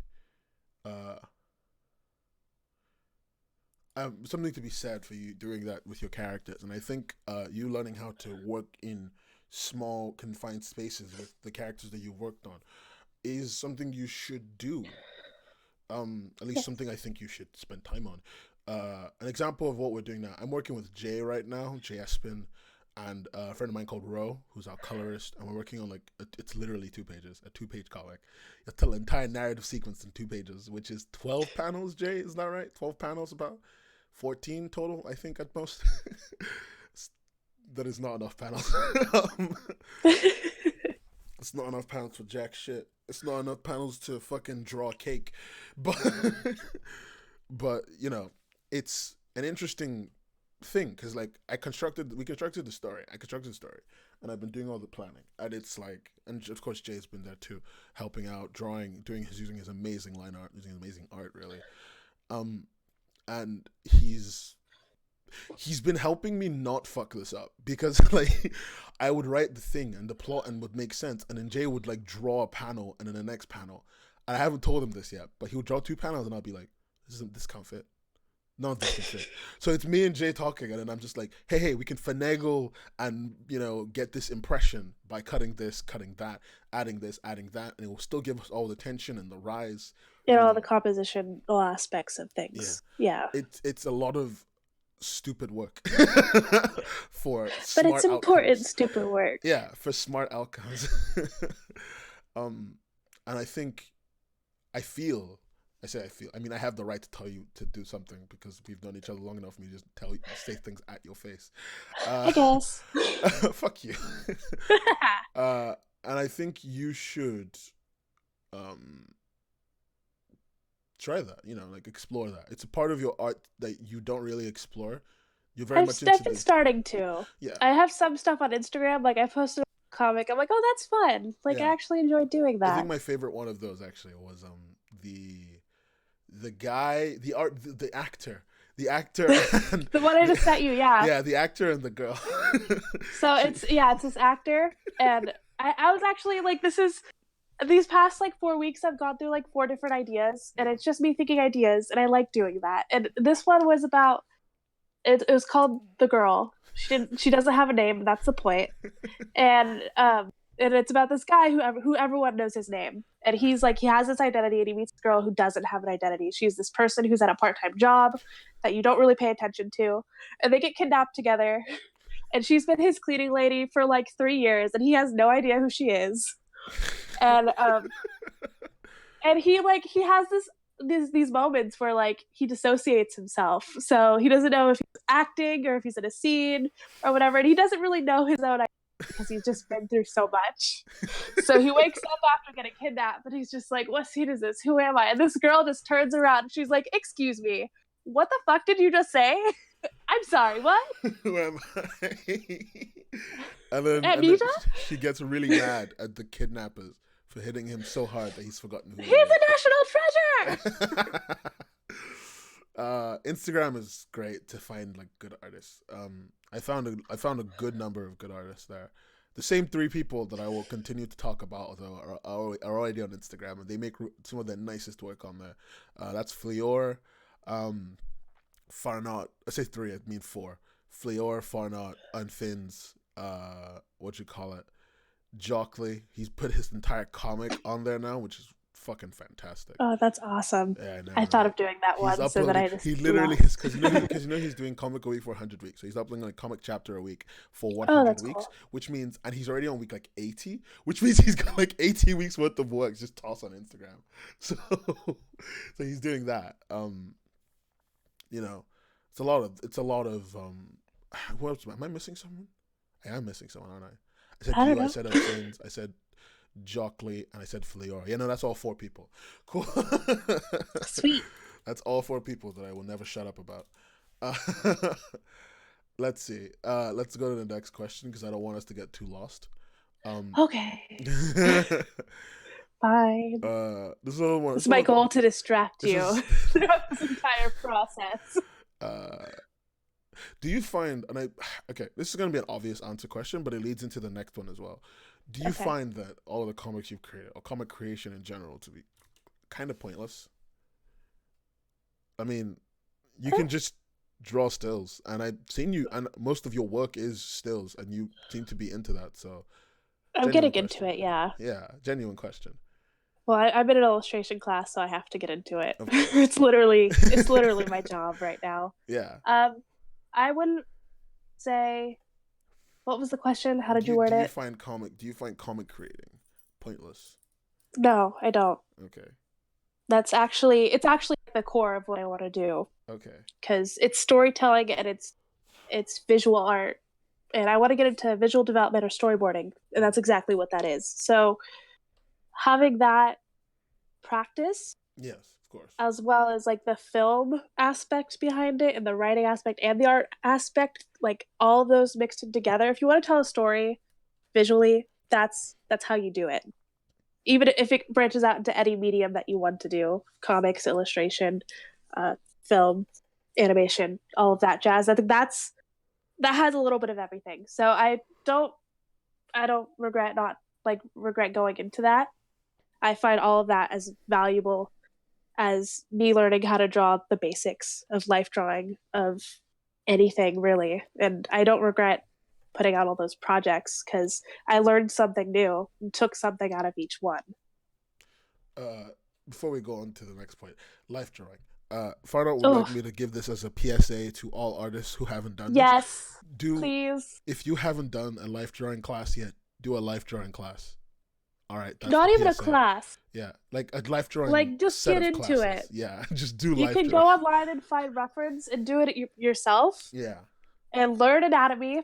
S1: something to be said for you doing that with your characters. And I think you learning how to work in small, confined spaces with the characters that you've worked on is something you should do. At least something I think you should spend time on. An example of what we're doing now, I'm working with Jay right now, Jay Espin, and a friend of mine called Ro, who's our colorist, and we're working on it's literally 2 pages, a 2-page comic. You tell an entire narrative sequence in 2 pages, which is 12 panels, Jay, is that right? 12 panels, about 14 total, I think, at most. That is not enough panels. It's not enough panels for jack shit. It's not enough panels to fucking draw a cake. But you know, it's an interesting thing because we constructed the story. I constructed the story, and I've been doing all the planning. And it's like, and of course Jay's been there too, helping out, drawing, using his amazing line art, using amazing art, really. And he's been helping me not fuck this up because I would write the thing and the plot and would make sense, and then Jay would draw a panel and then the next panel. And I haven't told him this yet, but he would draw 2 panels and I'll be like, this can't fit. No, this can fit. So it's me and Jay talking, and then I'm just like, hey, we can finagle and, get this impression by cutting this, cutting that, adding this, adding that, and it will still give us all the tension and the rise.
S2: All the compositional aspects of things. Yeah.
S1: It's a lot of stupid work for
S2: but
S1: smart
S2: it's important
S1: outcomes.
S2: Stupid work.
S1: Yeah, for smart outcomes. And I mean, I have the right to tell you to do something because we've known each other long enough for me to just say things at your face.
S2: I guess.
S1: Fuck you. And I think you should try that, explore that. It's a part of your art that you don't really explore. You're very much into
S2: I've been starting to. Yeah. I have some stuff on Instagram, I posted a comic. I'm like, oh, that's fun. I actually enjoy doing that.
S1: I think my favorite one of those actually was the guy, the actor. The actor and
S2: the one I just sent you, yeah.
S1: Yeah, the actor and the girl.
S2: So it's this actor, and I was actually these past 4 weeks I've gone through 4 different ideas, and it's just me thinking ideas, and I like doing that. And this one was about it was called The Girl. She doesn't have a name, that's the point. And it's about this guy who everyone knows his name. And he's he has this identity, and he meets a girl who doesn't have an identity. She's this person who's at a part-time job that you don't really pay attention to. And they get kidnapped together. And she's been his cleaning lady for 3 years, and he has no idea who she is. And and he has these moments where he dissociates himself. So he doesn't know if he's acting or if he's in a scene or whatever. And he doesn't really know his own identity because he's just been through so much. So he wakes up after getting kidnapped, and he's just like, what scene is this? Who am I? And this girl just turns around and she's like, excuse me, what the fuck did you just say? I'm sorry, what?
S1: Who am I? And then she gets really mad at the kidnappers for hitting him so hard that he's forgotten who he is.
S2: He's a national treasure!
S1: Instagram is great to find good artists. I found a good number of good artists there. the same three people that I will continue to talk about, although are already on Instagram, and they make some of the nicest work on there. That's Fleor, Farnott. I say three, I mean four. Fleor, Farnott, and Finn's, Jockley. He's put his entire comic on there now, which is fucking fantastic.
S2: Oh, that's awesome.
S1: Yeah,
S2: I thought of doing that one, so that I just...
S1: He literally is, because he's doing comic a week for 100 weeks. So he's uploading a comic chapter a week for 100 weeks, cool. Which means, and he's already on week like 80, which means he's got like 80 weeks worth of work just tossed on Instagram. So he's doing that. You know, it's a lot of who else? Am I missing someone? I am missing someone, aren't I? I said I said Jockley, and I said Fleor. Yeah, no, that's all four people. Cool.
S2: Sweet.
S1: That's all four people that I will never shut up about. Let's see. Let's go to the next question, because I don't want us to get too lost.
S2: Okay. Fine.
S1: This is
S2: my goal, to distract you throughout this entire process.
S1: Do you find, this is going to be an obvious answer question, but it leads into the next one as well. Do you find that all of the comics you've created, or comic creation in general, to be kind of pointless? I mean, you can just draw stills, and I've seen you, and most of your work is stills, and you seem to be into that, so...
S2: I'm getting into it, yeah.
S1: Yeah, genuine question.
S2: Well, I'm in an illustration class, so I have to get into it. It's literally my job right now.
S1: Yeah.
S2: I wouldn't say... What was the question? How did you word it?
S1: Do you find comic creating pointless?
S2: No, I don't.
S1: Okay.
S2: It's actually the core of what I want to do.
S1: Okay.
S2: Because it's storytelling and it's visual art, and I want to get into visual development or storyboarding, and that's exactly what that is. So having that practice,
S1: yes, of course,
S2: as well as like the film aspect behind it and the writing aspect and the art aspect, like all those mixed in together. If you want to tell a story visually, that's how you do it. Even if it branches out into any medium that you want to do, comics, illustration, film, animation, all of that jazz. I think that has a little bit of everything. So I don't regret going into that. I find all of that as valuable as me learning how to draw the basics of life drawing, of anything really. And I don't regret putting out all those projects, because I learned something new and took something out of each one.
S1: Before we go on to the next point, life drawing. Farnott would like me to give this as a PSA to all artists who haven't done
S2: this. Please.
S1: If you haven't done a life drawing class yet, do a life drawing class. All right.
S2: Not even a class.
S1: Yeah, like a life drawing.
S2: Like, just get into it.
S1: Yeah, just do life drawing.
S2: You can go online and find reference and do it yourself.
S1: Yeah.
S2: And learn anatomy.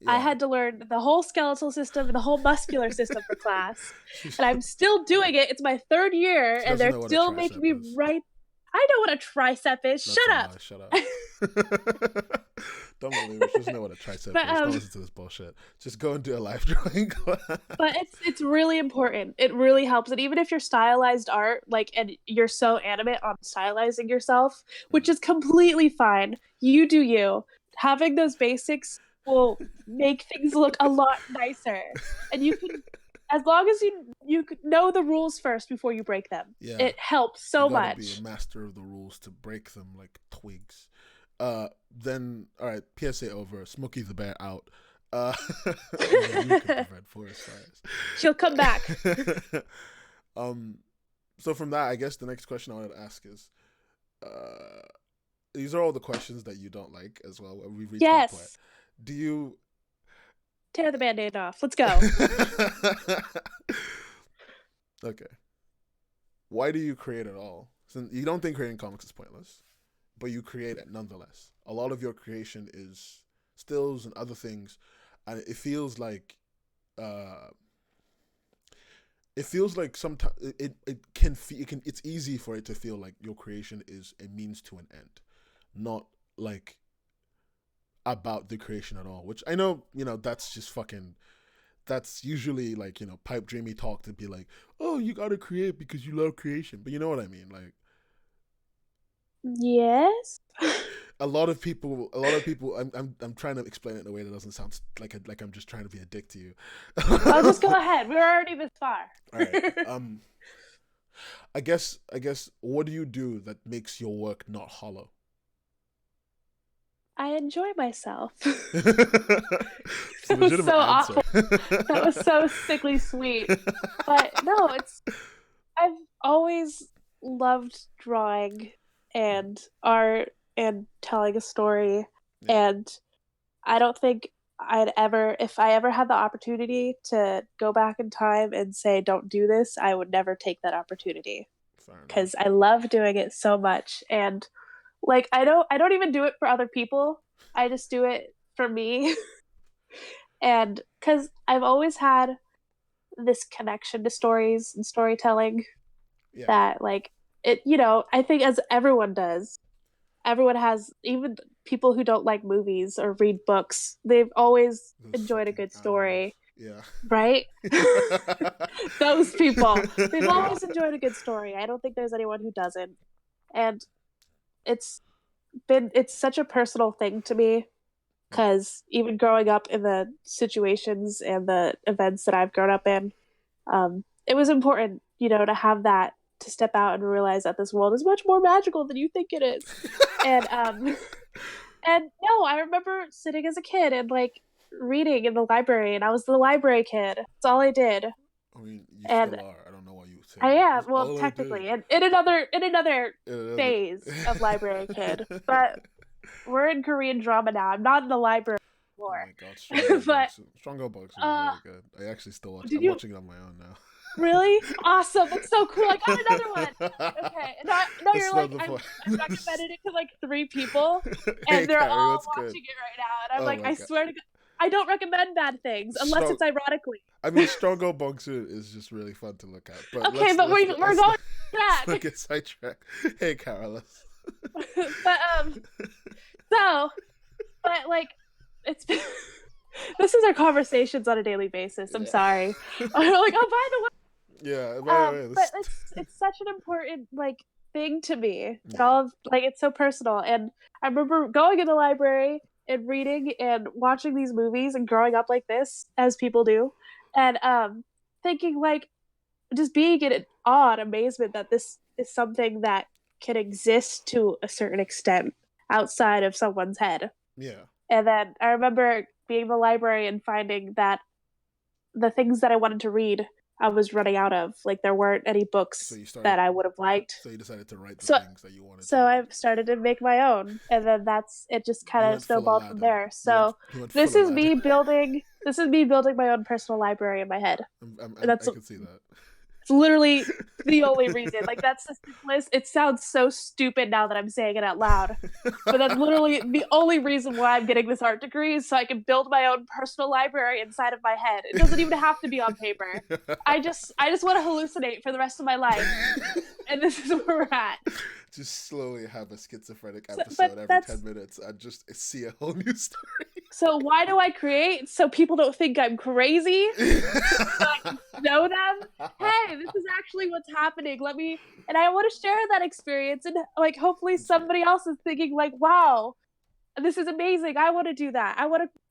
S2: Yeah. I had to learn the whole skeletal system and the whole muscular system for class. And I'm still doing it. It's my third year, and they're still making me write. I know what a tricep is. Shut up.
S1: Shut up. Don't believe it. She doesn't know what a tricep is. Don't listen to this bullshit. Just go and do a life drawing class.
S2: But it's really important. It really helps. And even if you're stylized art, and you're so animate on stylizing yourself, which is completely fine. You do you. Having those basics will make things look a lot nicer. And you can, as long as you know the rules first before you break them. Yeah. It helps so much.
S1: Be a master of the rules to break them like twigs. Then all right, PSA over. Smokey the Bear out. You can prevent forest fires.
S2: She'll come back.
S1: So from that, I guess the next question I wanted to ask is, these are all the questions that you don't like as well. We've reached that point. Do you
S2: tear the Band-Aid off? Let's go.
S1: Okay. Why do you create at all? So you don't think creating comics is pointless, but you create it nonetheless. A lot of your creation is stills and other things, and it feels like sometimes it's easy for it to feel like your creation is a means to an end, not like about the creation at all, which I know, that's just that's usually pipe dreamy talk to be like, oh, you gotta create because you love creation, but you know what I mean, like.
S2: Yes.
S1: a lot of people. I'm trying to explain it in a way that doesn't sound like I'm just trying to be a dick to you.
S2: Well, just go ahead. We're already this far.
S1: All right. I guess. What do you do that makes your work not hollow?
S2: I enjoy myself.
S1: That
S2: was so awful. That was so sickly sweet. But no, I've always loved drawing and art and telling a story. Yeah. And I don't think if I ever had the opportunity to go back in time and say, don't do this, I would never take that opportunity. Because I love doing it so much. And like, I don't even do it for other people. I just do it for me. And because I've always had this connection to stories and storytelling that like it, I think as everyone does, everyone has, even people who don't like movies or read books, they've always enjoyed a good story.
S1: Yeah.
S2: Right? Those people. They've always enjoyed a good story. I don't think there's anyone who doesn't. And it's such a personal thing to me, because even growing up in the situations and the events that I've grown up in, it was important, to have that, to step out and realize that this world is much more magical than you think it is. And no, I remember sitting as a kid and like reading in the library, and I was the library kid. That's all I did.
S1: I mean, you still are. I don't know why you say
S2: I am. Well, technically, and in another phase of library kid. But we're in Korean drama now. I'm not in the library anymore.
S1: Oh my god, Strong Box is really good. I actually still watch. I'm watching it on my own now.
S2: Really? Awesome. That's so cool. I got another one. Okay. No, you're like, I've recommended it to like 3 people, and they're all watching it right now. And I'm like, I swear to God, I don't recommend bad things unless it's ironically.
S1: I mean, Strong Box is just really fun to look at. But
S2: okay, but we're going back.
S1: Let's get sidetracked. Hey, Carolus.
S2: But like, it's been. This is our conversations on a daily basis. I'm sorry. I'm like, oh, by the way.
S1: Yeah,
S2: but it's such an important like thing to me. Yeah. It's so personal. And I remember going in the library and reading and watching these movies and growing up like this, as people do, and thinking like, just being in awe and amazement that this is something that can exist to a certain extent outside of someone's head.
S1: Yeah.
S2: And then I remember being in the library and finding that the things that I wanted to read, I was running out of. Like, there weren't any books that I would have liked.
S1: So you decided to write the things that you wanted
S2: to read. I started to make my own. And then it just kind of snowballed from there. So this is me building my own personal library in my head.
S1: I can see that.
S2: It's literally the only reason. Like, that's the simplest. It sounds so stupid now that I'm saying it out loud, but that's literally the only reason why I'm getting this art degree, is so I can build my own personal library inside of my head. It doesn't even have to be on paper. I just want to hallucinate for the rest of my life, and this is where we're at.
S1: Just slowly have a schizophrenic episode every 10 minutes and just see a whole new story.
S2: So why do I create? So people don't think I'm crazy? So I can know them? Hey, this is actually what's happening. And I want to share that experience, and like, hopefully somebody else is thinking like, wow, this is amazing. I want to do that.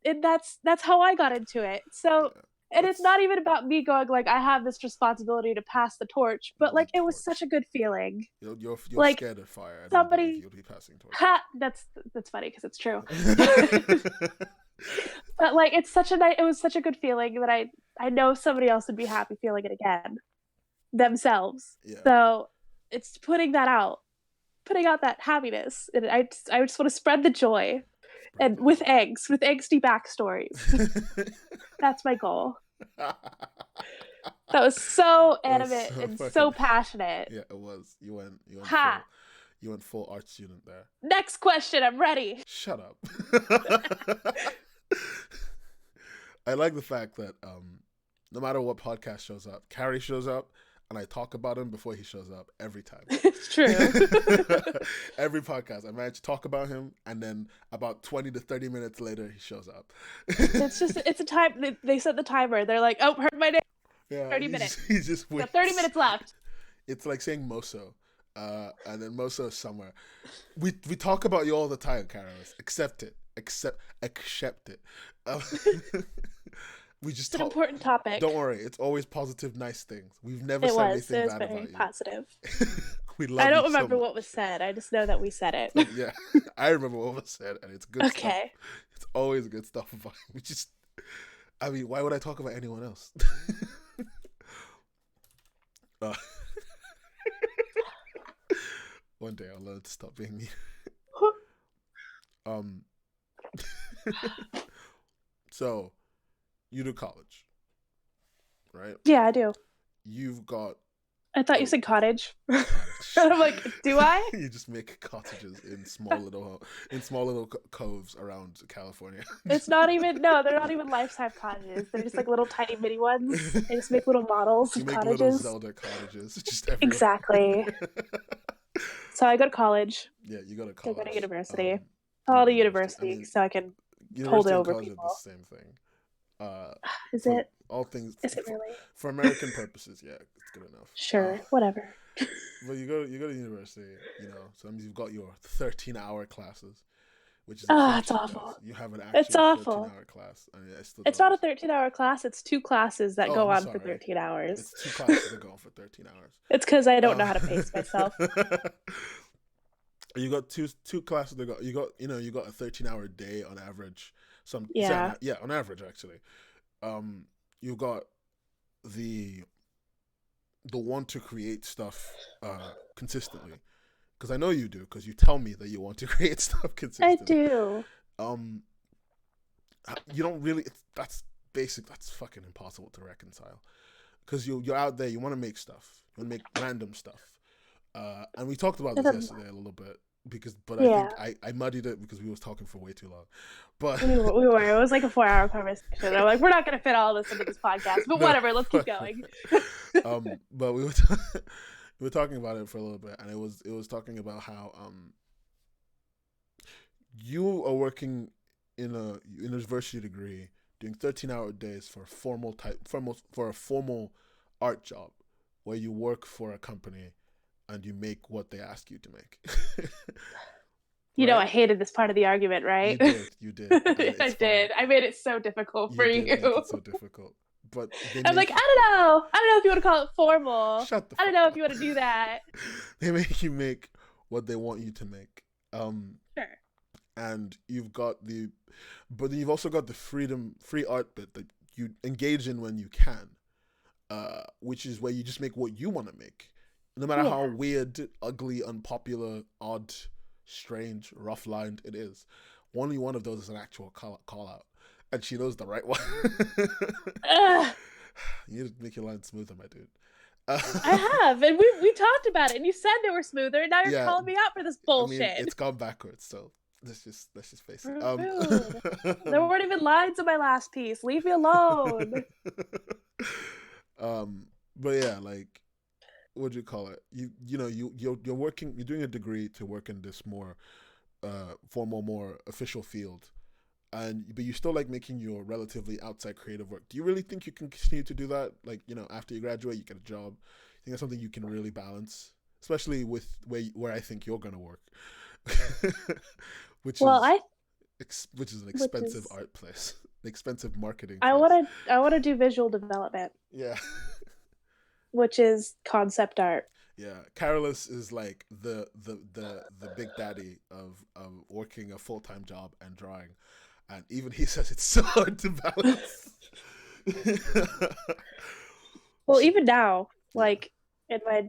S2: And that's how I got into it. So, and it's not even about me going like, I have this responsibility to pass the torch, but like, it was such a good feeling.
S1: You're like, scared of fire. You'll be passing torch.
S2: That's funny because it's true. But like, it was such a good feeling that I know somebody else would be happy feeling it again themselves. Yeah. So it's putting out that happiness, and I just want to spread the joy. And with angsty backstories. That's my goal. That was so animate and so passionate.
S1: Yeah, it was. You went full art student there.
S2: Next question, I'm ready.
S1: Shut up. I like the fact that no matter what podcast shows up, Carrie shows up, and I talk about him before he shows up every time.
S2: It's true.
S1: Every podcast, I manage to talk about him, and then about 20 to 30 minutes later, he shows up.
S2: It's a time. They set the timer. They're like, oh, heard my name.
S1: Yeah,
S2: 30 minutes.
S1: He just waits.
S2: 30 minutes left.
S1: It's like saying Moso. and then most of summer. We talk about you all the time, Carlos. Accept it. Accept it. We just
S2: it's an important topic.
S1: Don't worry, it's always positive, nice things. We've never said anything bad about you.
S2: Positive.
S1: We love
S2: I don't remember what was said. I just know that we said it.
S1: Yeah, I remember what was said, and it's good stuff.
S2: Okay.
S1: It's always good stuff about you. We just, I mean, why would I talk about anyone else? One day I'll learn to stop being me. So, you do college, right?
S2: Yeah, I do.
S1: You've got.
S2: I thought you said cottage. And I'm like, do I?
S1: You just make cottages in small little coves around California.
S2: It's not even. No, they're not even life-size cottages. They're just like little tiny mini ones. They just make little models of cottages.
S1: Little Zelda cottages, just everywhere.
S2: Exactly. So I go to college.
S1: Yeah, you go to college.
S2: I go to university. All to university, so I can hold it over people.
S1: Are the same thing.
S2: Is it?
S1: All things.
S2: Is it really?
S1: For American purposes, yeah, it's good enough.
S2: Sure, whatever.
S1: But you go to university, sometimes you've got your 13-hour classes, which is
S2: it's awful.
S1: Class. You have an actual
S2: it's awful.
S1: 13-hour class. I mean,
S2: it's not a 13-hour class. It's 2 classes that go on for 13 hours.
S1: It's 2 classes that go on for 13 hours.
S2: It's because I don't know how to pace myself.
S1: You got two classes that go. You got a 13-hour day on average. On average actually. You've got the want to create stuff consistently, because I know you do, because you tell me that you want to create stuff consistently.
S2: I do.
S1: You don't really. That's basic. That's fucking impossible to reconcile, because you're out there. You want to make stuff. You want to make random stuff. And we talked about this yesterday a little bit. I think I muddied it because we was talking for way too long. But
S2: we were. It was like a 4-hour conversation. I'm like, we're not going to fit all this into this podcast, but whatever. Let's keep going.
S1: But we were talking about it for a little bit, and it was talking about how you are working in a university degree, doing 13-hour days for a formal art job, where you work for a company and you make what they ask you to make.
S2: You know, I hated this part of the argument, right?
S1: You did.
S2: I did. I made it so difficult for you.
S1: Make it so difficult. But
S2: I'm like, I don't know if you want to call it formal.
S1: Shut the fuck
S2: I don't know
S1: up.
S2: if you want to do that.
S1: They make you make what they want you to make.
S2: Sure.
S1: And but you've also got the free art bit that you engage in when you can, which is where you just make what you want to make. No matter how weird, ugly, unpopular, odd, strange, rough-lined it is. Only one of those is an actual call out. And she knows the right one. You need to make your line smoother, my dude.
S2: I have. And we talked about it. And you said they were smoother. And now you're calling me out for this bullshit.
S1: I mean, it's gone backwards, so let's just face it.
S2: There weren't even lines in my last piece. Leave me alone.
S1: But yeah, like, what do you call it? You're working. You're doing a degree to work in this more formal, more official field, but you still like making your relatively outside creative work. Do you really think you can continue to do that? Like, after you graduate, you get a job. I think that's something you can really balance, especially with where I think you're gonna work, which is an expensive art place, an expensive marketing place.
S2: I want to do visual development.
S1: Yeah.
S2: Which is concept art.
S1: Yeah, Carolus is like the big daddy of working a full-time job and drawing, and even he says it's so hard to balance.
S2: Well, even now, like I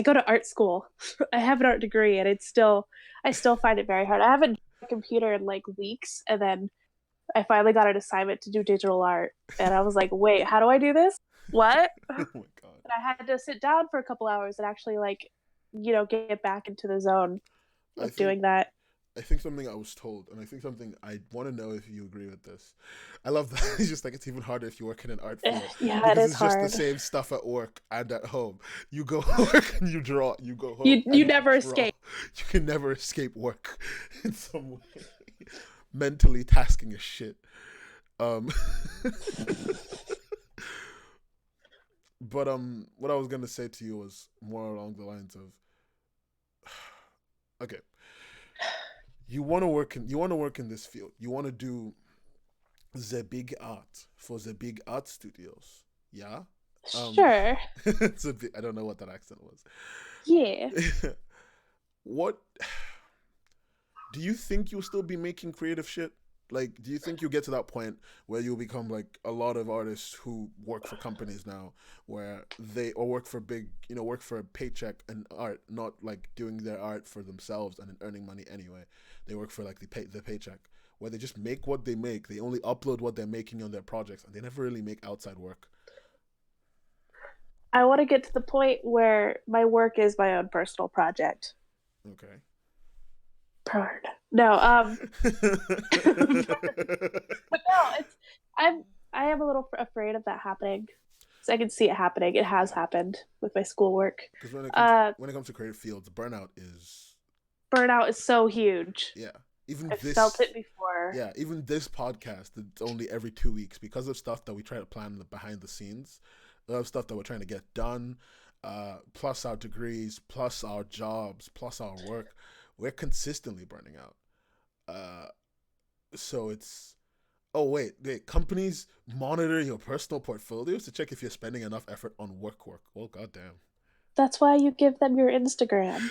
S2: go to art school. I have an art degree, and I still find it very hard. I haven't done a computer in like weeks, and then I finally got an assignment to do digital art, and I was like, wait, how do I do this? What?
S1: Oh my god.
S2: And I had to sit down for a couple hours and actually get back into the zone of doing that.
S1: I think something I was told, and I think something I want to know if you agree with this. I love that. It's just like, it's even harder if you work in an art field.
S2: Yeah, it is hard.
S1: It's just the same stuff at work and at home. You go work and you draw. You go home.
S2: You never escape.
S1: You can never escape work in some way. Mentally tasking as shit. But what I was gonna say to you was more along the lines of, okay, you want to work in this field. You want to do the big art for the big art studios. Yeah.
S2: Sure.
S1: It's a bit, I don't know what that accent was.
S2: Yeah.
S1: What do you think you'll still be making creative shit? Like, do you think you'll get to that point where you'll become like a lot of artists who work for companies now, where they or work for big, work for a paycheck and art, not like doing their art for themselves and earning money anyway. They work for like the paycheck, where they just make what they make. They only upload what they're making on their projects, and they never really make outside work.
S2: I want to get to the point where my work is my own personal project.
S1: Okay.
S2: Burn. No, but no, I am a little afraid of that happening. So I can see it happening. It has happened with my schoolwork.
S1: Because when it comes to creative fields, burnout is
S2: so huge.
S1: Yeah.
S2: I've felt it before.
S1: Yeah, even this podcast, it's only every 2 weeks because of stuff that we try to plan behind the scenes. A lot of stuff that we're trying to get done, plus our degrees, plus our jobs, plus our work. We're consistently burning out. So it's... Oh, wait. Companies monitor your personal portfolios to check if you're spending enough effort on work. Oh, goddamn.
S2: That's why you give them your Instagram.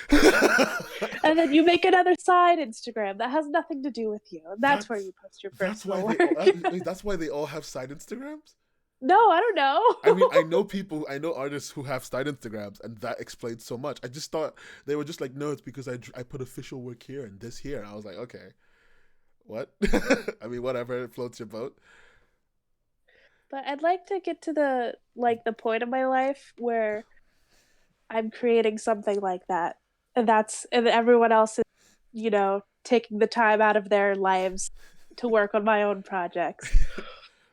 S2: And then you make another side Instagram that has nothing to do with you. And that's where you post your personal work.
S1: That's why they all have side Instagrams?
S2: No, I don't know.
S1: I mean, I know artists who have side Instagrams, and that explains so much. I just thought they were just like, no, it's because I put official work here and this here. And I was like, okay, what? I mean, whatever, it floats your boat.
S2: But I'd like to get to the point of my life where I'm creating something like that. And everyone else is, taking the time out of their lives to work on my own projects.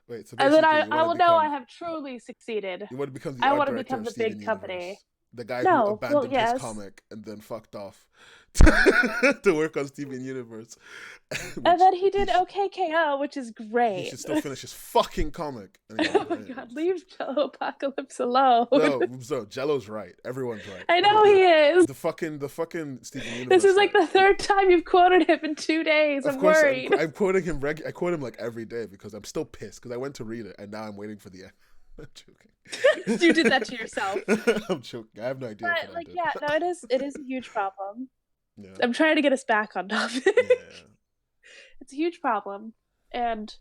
S1: Wait, so
S2: and then I will know I have truly succeeded.
S1: You want to become
S2: I want to become the big company.
S1: The guy who abandoned his comic and then fucked off to work on Steven Universe.
S2: And then he did OKKO, which is great.
S1: He should still finish his fucking comic.
S2: Oh my god, leave Jello Apocalypse alone.
S1: No, so Jello's right. Everyone's right.
S2: I know he is.
S1: The fucking Steven Universe.
S2: This is like the third time you've quoted him in 2 days. I'm worried.
S1: I'm quoting him. I quote him like every day because I'm still pissed because I went to read it and now I'm waiting for the end. I'm joking.
S2: You did that to yourself.
S1: I'm joking. I have no idea.
S2: But it is a huge problem.
S1: Yeah.
S2: I'm trying to get us back on topic.
S1: Yeah.
S2: It's a huge problem, and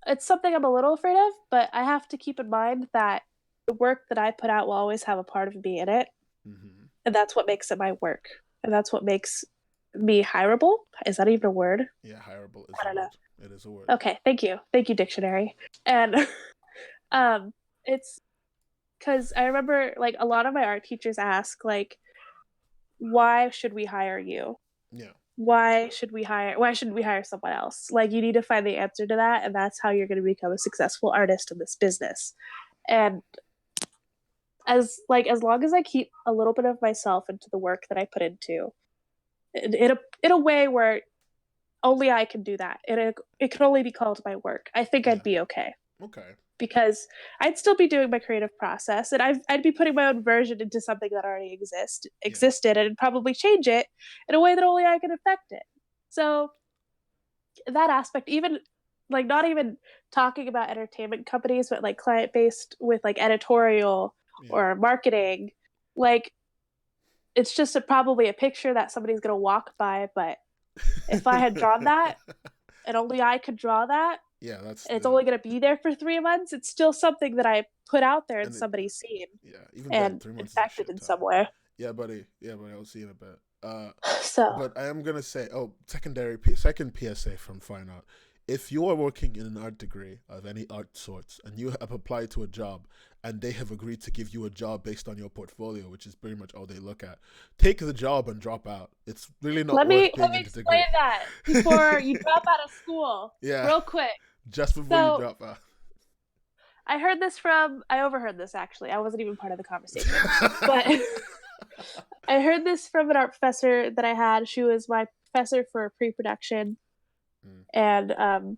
S2: it's something I'm a little afraid of. But I have to keep in mind that the work that I put out will always have a part of me in it, and that's what makes it my work, and that's what makes me hireable. Is that even a word?
S1: Yeah, hireable is.
S2: I don't know.
S1: It is a word.
S2: Okay, thank you, dictionary. And it's because I remember like a lot of my art teachers ask like, why should we hire you?
S1: Yeah. Why
S2: shouldn't we hire someone else? Like, you need to find the answer to that, and that's how you're going to become a successful artist in this business. And as long as I keep a little bit of myself into the work that I put into, in a way where only I can do that, it can only be called my work, I think I'd be okay.
S1: Okay.
S2: Because I'd still be doing my creative process, and I'd be putting my own version into something that already existed, and probably change it in a way that only I can affect it. So that aspect, even like not even talking about entertainment companies, but like client-based with like editorial or marketing, like it's just probably a picture that somebody's gonna walk by. But if I had drawn that, and only I could draw that.
S1: Yeah,
S2: it's only going to be there for 3 months. It's still something that I put out there and somebody's seen.
S1: Yeah, even
S2: and
S1: 3 months
S2: infected in some way.
S1: Yeah, buddy. I'll see in a bit.
S2: But
S1: I am gonna say, second PSA from f.arnott. If you are working in an art degree of any art sorts and you have applied to a job and they have agreed to give you a job based on your portfolio, which is pretty much all they look at, take the job and drop out. It's really not. Let me
S2: explain that before you drop out of school. Yeah, real quick.
S1: Just before you drop out.
S2: I overheard this actually. I wasn't even part of the conversation. But I heard this from an art professor that I had. She was my professor for pre-production. And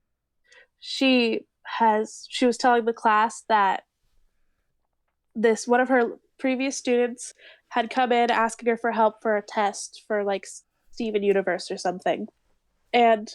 S2: she was telling the class that one of her previous students had come in asking her for help for a test for like Steven Universe or something. And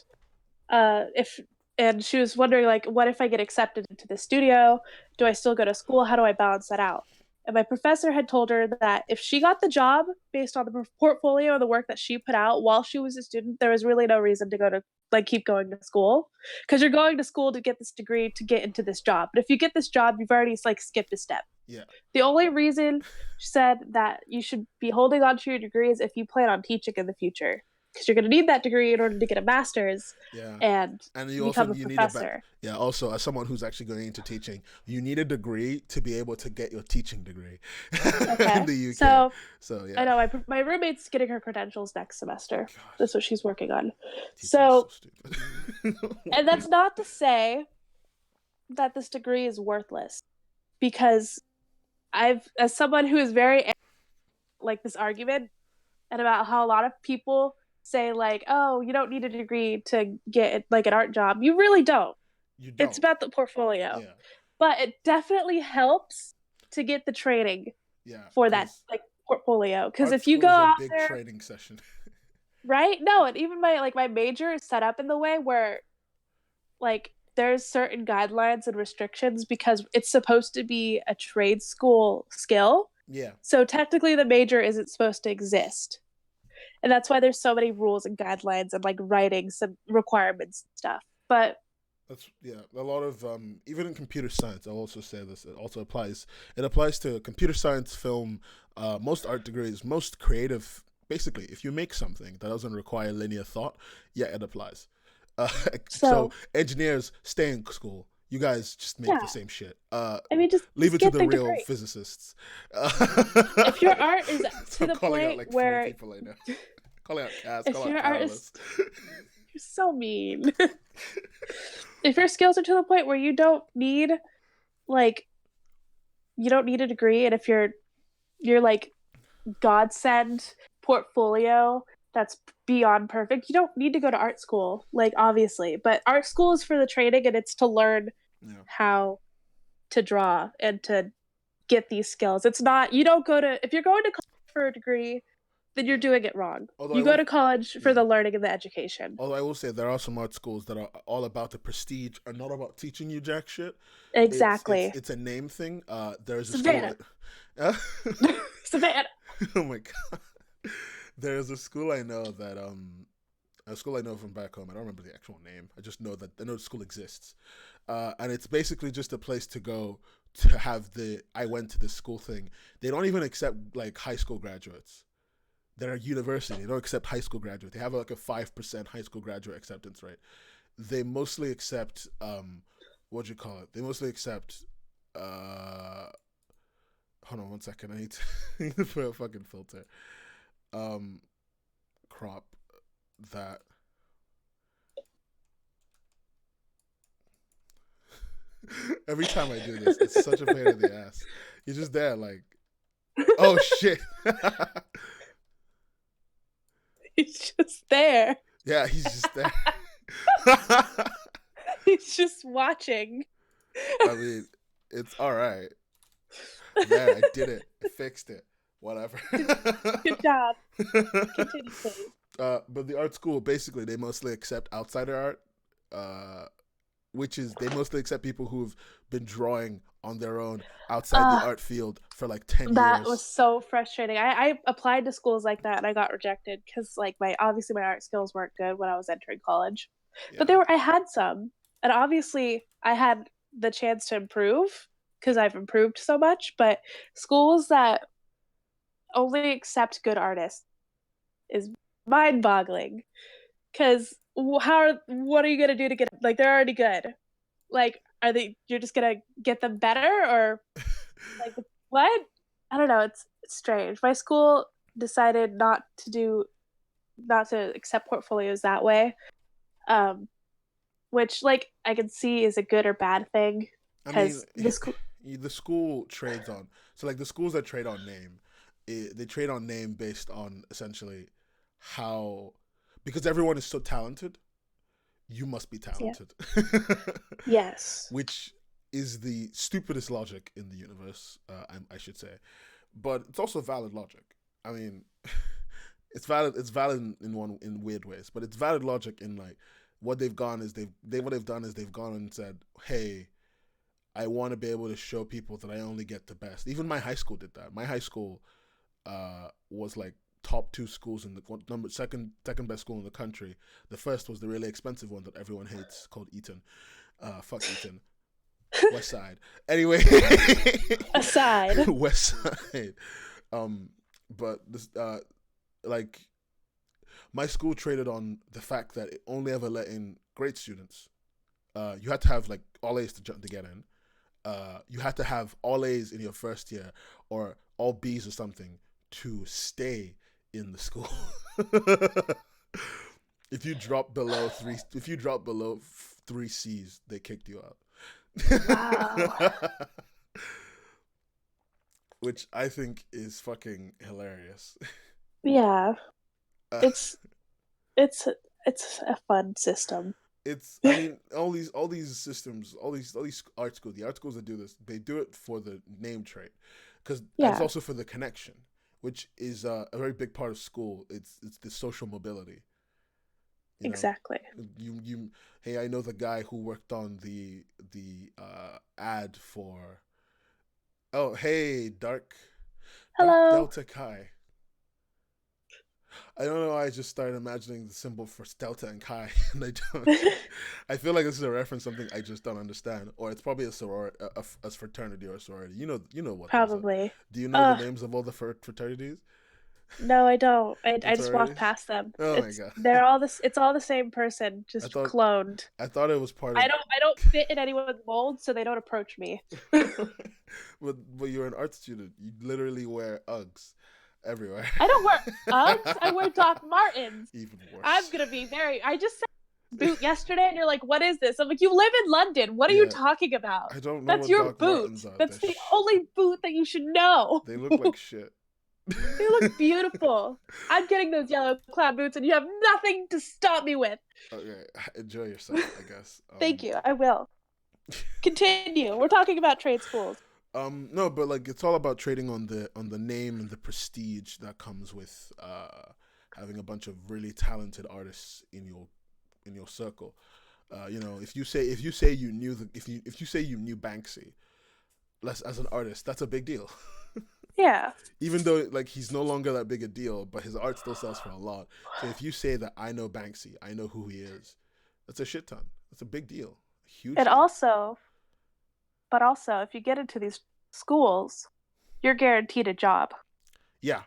S2: if and she was wondering like, what if I get accepted into the studio? Do I still go to school? How do I balance that out? And my professor had told her that if she got the job based on the portfolio and the work that she put out while she was a student, there was really no reason to go to like keep going to school, because you're going to school to get this degree to get into this job. But if you get this job, you've already like skipped a step.
S1: Yeah.
S2: The only reason she said that you should be holding on to your degree is if you plan on teaching in the future, because you're going to need that degree in order to get a master's and you become a professor.
S1: Also, as someone who's actually going into teaching, you need a degree to be able to get your teaching degree in the UK. So yeah.
S2: I know my roommate's getting her credentials next semester. God. That's what she's working on. So stupid. And that's not to say that this degree is worthless, because as someone who is very like this argument and about how a lot of people say like, oh, you don't need a degree to get like an art job. You really don't.
S1: You don't.
S2: It's about the portfolio. Yeah. But it definitely helps to get the training for that like portfolio. Because if you go out
S1: big
S2: there,
S1: training session.
S2: Right? No, and even my major is set up in the way where like there's certain guidelines and restrictions because it's supposed to be a trade school skill.
S1: Yeah.
S2: So technically the major isn't supposed to exist. And that's why there's so many rules and guidelines and like writing some requirements and stuff. But
S1: that's a lot of even in computer science, I'll also say this, it also applies. It applies to computer science, film, most art degrees, most creative. Basically, if you make something that doesn't require linear thought, it applies. So engineers, stay in school. You guys just make the same shit.
S2: Just
S1: leave it to the real
S2: degree.
S1: Physicists.
S2: If your art is to the point
S1: like
S2: where
S1: people I know. Calling out Cass,
S2: if
S1: calling
S2: your
S1: out
S2: art is, you're so mean. If your skills are to the point where you don't need a degree, and if you're like godsend portfolio that's beyond perfect, you don't need to go to art school, like obviously. But art school is for the training, and it's to learn how to draw and to get these skills. It's not, you don't go to, if you're going to college for a degree, then you're doing it wrong. You go to college for the learning and the education.
S1: Although I will say there are some art schools that are all about the prestige and not about teaching you jack shit.
S2: Exactly.
S1: It's a name thing. There's a
S2: Savannah.
S1: School.
S2: Savannah.
S1: Oh my god. There's a school I know that a school I know from back home. I don't remember the actual name. I just know that the school exists, and it's basically just a place to go to have the I went to this school thing. They don't even accept like high school graduates. They're a university. They don't accept high school graduates. They have like a 5% high school graduate acceptance rate. They mostly accept what do you call it? They mostly accept hold on one second. I need to put a fucking filter. Crop that. Every time I do this, it's such a pain in the ass. You're just there like, oh shit.
S2: He's just there.
S1: Yeah, he's just there.
S2: He's just watching.
S1: I mean, it's all right. Yeah, I did it. I fixed it. Whatever.
S2: Good job. Continue, please.
S1: But the art school, basically, they mostly accept outsider art, which is they mostly accept people who've been drawing on their own outside the art field for like 10 years.
S2: That was so frustrating. I applied to schools like that and I got rejected because like my art skills weren't good when I was entering college. Yeah. But I had some, and obviously I had the chance to improve because I've improved so much. But schools that only accept good artists is mind-boggling, because what are you gonna do to get, like, they're already good, like, you're just gonna get them better, or like what? I don't know, it's strange. My school decided not to accept portfolios that way, which like I can see is a good or bad thing, because
S1: the school trades on, so like the schools that trade on name, they trade on name based on essentially how, because everyone is so talented, you must be talented.
S2: Yes.
S1: Which is the stupidest logic in the universe. I should say, but it's also valid logic. I mean, it's valid. It's valid in weird ways, but it's valid logic in like what they've gone is what they've done is they've gone and said, hey, I want to be able to show people that I only get the best. Even my high school did that. My high school was like top 2 schools in the second best school in the country. The first was the really expensive one that everyone hates called Eton. Fuck Eton. West Side. Anyway,
S2: aside
S1: West Side. But this like my school traded on the fact that it only ever let in great students. You had to have like all A's to get in. You had to have all A's in your first year or all B's or something to stay in the school. If you drop below 3 C's, they kicked you out.
S2: wow.
S1: Which I think is fucking hilarious.
S2: Yeah. It's a fun system.
S1: I mean, all these systems, all these art schools, the art schools that do this, they do it for the name trait, because it's also for the connection, which is a very big part of school. It's the social mobility.
S2: Exactly.
S1: Hey, I know the guy who worked on the ad for. Oh, hey, Dark.
S2: Hello.
S1: Delta Chi. I don't know why I just started imagining the symbol for Delta and Chi, and I don't. I feel like this is a reference something I just don't understand, or it's probably a sorority, a fraternity or a sorority. You know what?
S2: Probably.
S1: Do you know the names of all the fraternities?
S2: No, I don't. I just walked past them.
S1: Oh my god!
S2: They're all this. It's all the same person, just cloned.
S1: I thought it was part of.
S2: I don't fit in anyone's mold, so they don't approach me.
S1: But you're an art student. You literally wear Uggs everywhere.
S2: I don't wear Uggs. I wear Doc Martens.
S1: Even worse.
S2: I'm gonna be I just said boot yesterday, and you're like, "What is this?" I'm like, "You live in London. What are you talking about?"
S1: I don't know.
S2: That's
S1: what
S2: your
S1: Doc
S2: boot.
S1: Martens are.
S2: That's the only boot that you should know.
S1: They look like shit.
S2: They look beautiful. I'm getting those yellow cloud boots, and you have nothing to stop me with.
S1: Okay, enjoy yourself, I guess.
S2: Thank you. I will. Continue. We're talking about trade schools.
S1: No, but like it's all about trading on the name and the prestige that comes with having a bunch of really talented artists in your circle. If you say you knew Banksy, as an artist, that's a big deal.
S2: Yeah.
S1: Even though like he's no longer that big a deal, but his art still sells for a lot. So if you say that I know Banksy, I know who he is, that's a shit ton. That's a big deal. Huge.
S2: And also, if you get into these schools, you're guaranteed a job.
S1: Yeah.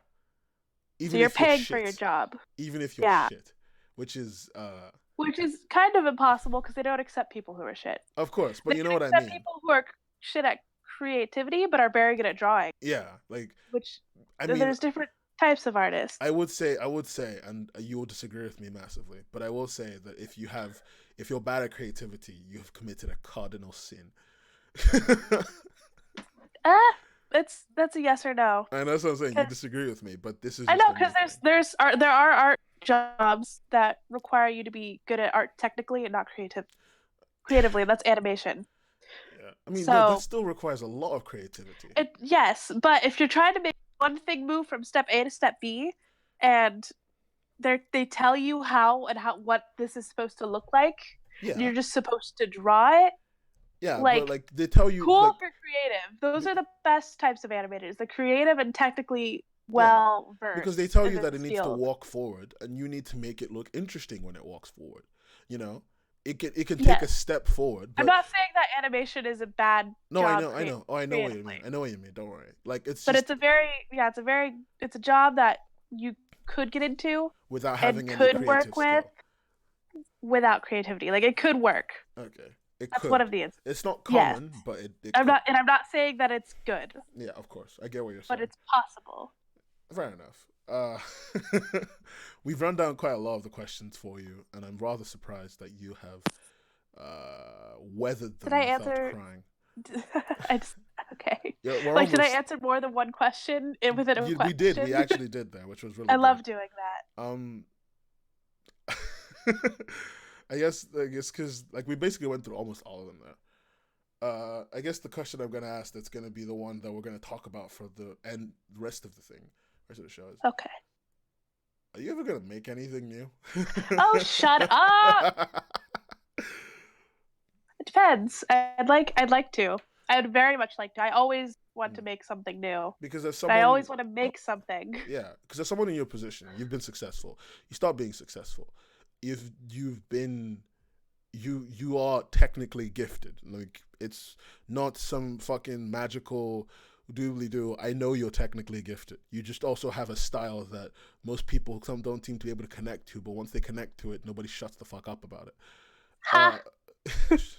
S1: Even
S2: so you're paying for your job.
S1: Even if you're shit. Which is
S2: kind of impossible because they don't accept people who are shit.
S1: Of course, but you know what I mean.
S2: They accept people who are shit at creativity but are very good at drawing.
S1: Yeah, like
S2: there's different types of artists.
S1: I would say, and you will disagree with me massively, but I will say that if you're bad at creativity, you have committed a cardinal sin.
S2: That's a yes or no.
S1: And that's what I'm saying. You disagree with me, but this is.
S2: I know, because there are art jobs that require you to be good at art technically and not creatively. That's animation.
S1: Yeah, I mean that still requires a lot of creativity.
S2: Yes, but if you're trying to make one thing move from step A to step B, and they tell you what this is supposed to look like, and you're just supposed to draw it.
S1: Yeah, but like they tell you,
S2: cool for creative. Those are the best types of animators, the creative and technically well versed.
S1: Because they tell you that it needs to walk forward, and you need to make it look interesting when it walks forward. It can take a step forward. But...
S2: I'm not saying that animation is a bad job.
S1: No, I know. Oh, I know what you mean. I know what you mean. Don't worry. Like it's.
S2: But it's a job that you could get into
S1: without having
S2: any could work with without creativity. Like it could work.
S1: Okay.
S2: That's one of the instances.
S1: It's not common, but it
S2: I'm not saying that it's good.
S1: Yeah, of course. I get what you're saying.
S2: But it's possible.
S1: Fair enough. We've run down quite a lot of the questions for you, and I'm rather surprised that you have weathered them without crying.
S2: Okay. Yeah, did I answer more than one question within a question?
S1: We did. We actually did that, which was really
S2: I love doing that.
S1: I guess because like we basically went through almost all of them there. I guess the question I'm gonna ask that's gonna be the one that we're gonna talk about for the rest of the thing, rest of the show is.
S2: Okay.
S1: Are you ever gonna make anything new?
S2: Oh, shut up! It depends. I'd like to. I'd very much like to. I always want to make something new.
S1: Because as someone,
S2: I always want to make something.
S1: Yeah, because as someone in your position, you've been successful. You start being successful. You've been, you are technically gifted. Like, it's not some fucking magical doobly doo. I know you're technically gifted. You just also have a style that most people some don't seem to be able to connect to. But once they connect to it, nobody shuts the fuck up about it.
S2: Ha!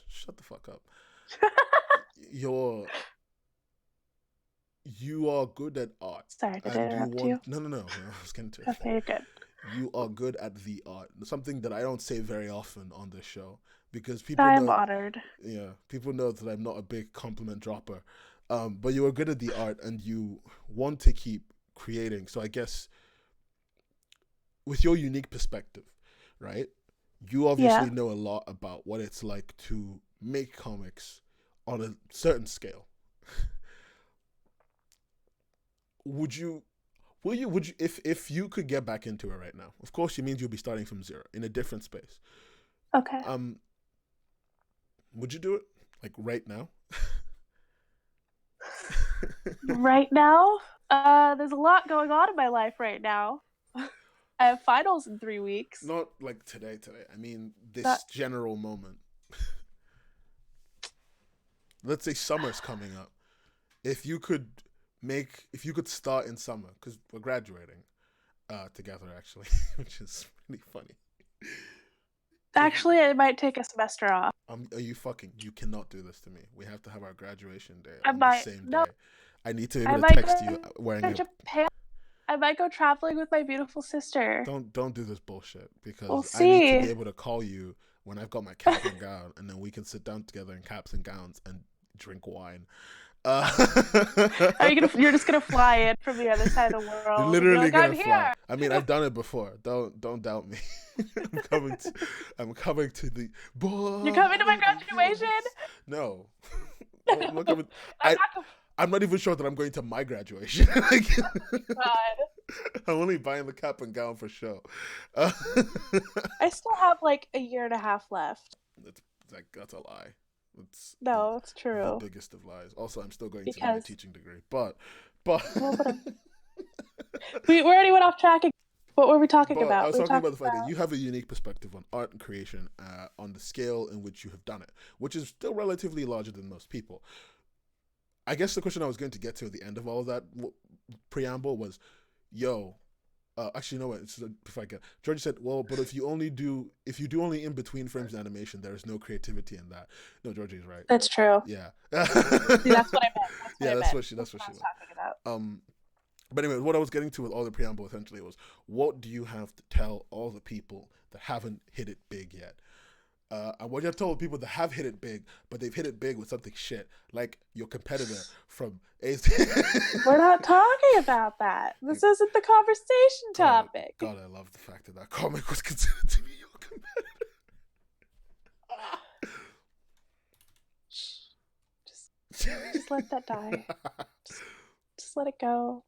S1: Shut the fuck up. You are good at art.
S2: Sorry, did I interrupt you?
S1: No. I was getting to it.
S2: Okay, you're good.
S1: You are good at the art. Something that I don't say very often on this show because people
S2: I'm honored.
S1: Yeah, people know that I'm not a big compliment dropper. But you are good at the art and you want to keep creating. So I guess with your unique perspective, right? You obviously know a lot about what it's like to make comics on a certain scale. Would you if you could get back into it right now? Of course, it means you'll be starting from zero in a different space.
S2: Okay.
S1: Would you do it like right now?
S2: Right now? There's a lot going on in my life right now. I have finals in 3 weeks.
S1: Not like today. I mean this general moment. Let's say summer's coming up. If you could start in summer, because we're graduating together actually, which is really funny.
S2: Actually, I might take a semester off.
S1: Are you fucking? You cannot do this to me. We have to have our graduation day on the same day. I need to be able to text you wearing
S2: Japan. I might go traveling with my beautiful sister.
S1: Don't do this bullshit because
S2: we'll
S1: I need to be able to call you when I've got my cap and gown, and then we can sit down together in caps and gowns and drink wine.
S2: You're just gonna fly in from the other side of the world?
S1: You're literally gonna fly.
S2: Here.
S1: I mean, I've done it before. Don't doubt me. I'm coming to the boy.
S2: You're coming to my graduation?
S1: No. I'm not coming. I'm not even sure that I'm going to my graduation.
S2: God.
S1: I'm only buying the cap and gown for show.
S2: I still have like a year and a half left.
S1: That's a lie. It's
S2: true.
S1: The biggest of lies. Also, I'm still going to my teaching degree, but
S2: we already went off track. What were we talking about?
S1: I was talking about the fact that you have a unique perspective on art and creation, on the scale in which you have done it, which is still relatively larger than most people. I guess the question I was going to get to at the end of all of that preamble was, actually, no, before I get, George said, well, but if you do only in between frames animation, there is no creativity in that. No, Georgie is right.
S2: That's true.
S1: Yeah.
S2: See, that's what I meant.
S1: That's what she was
S2: talking about.
S1: But anyway, what I was getting to with all the preamble essentially was, what do you have to tell all the people that haven't hit it big yet? And what you have told people that have hit it big, but they've hit it big with something shit, like your competitor from AZ.
S2: We're not talking about that. This isn't the conversation topic.
S1: God, I love the fact that comic was considered to be your competitor.
S2: Just let that die. Just let it go.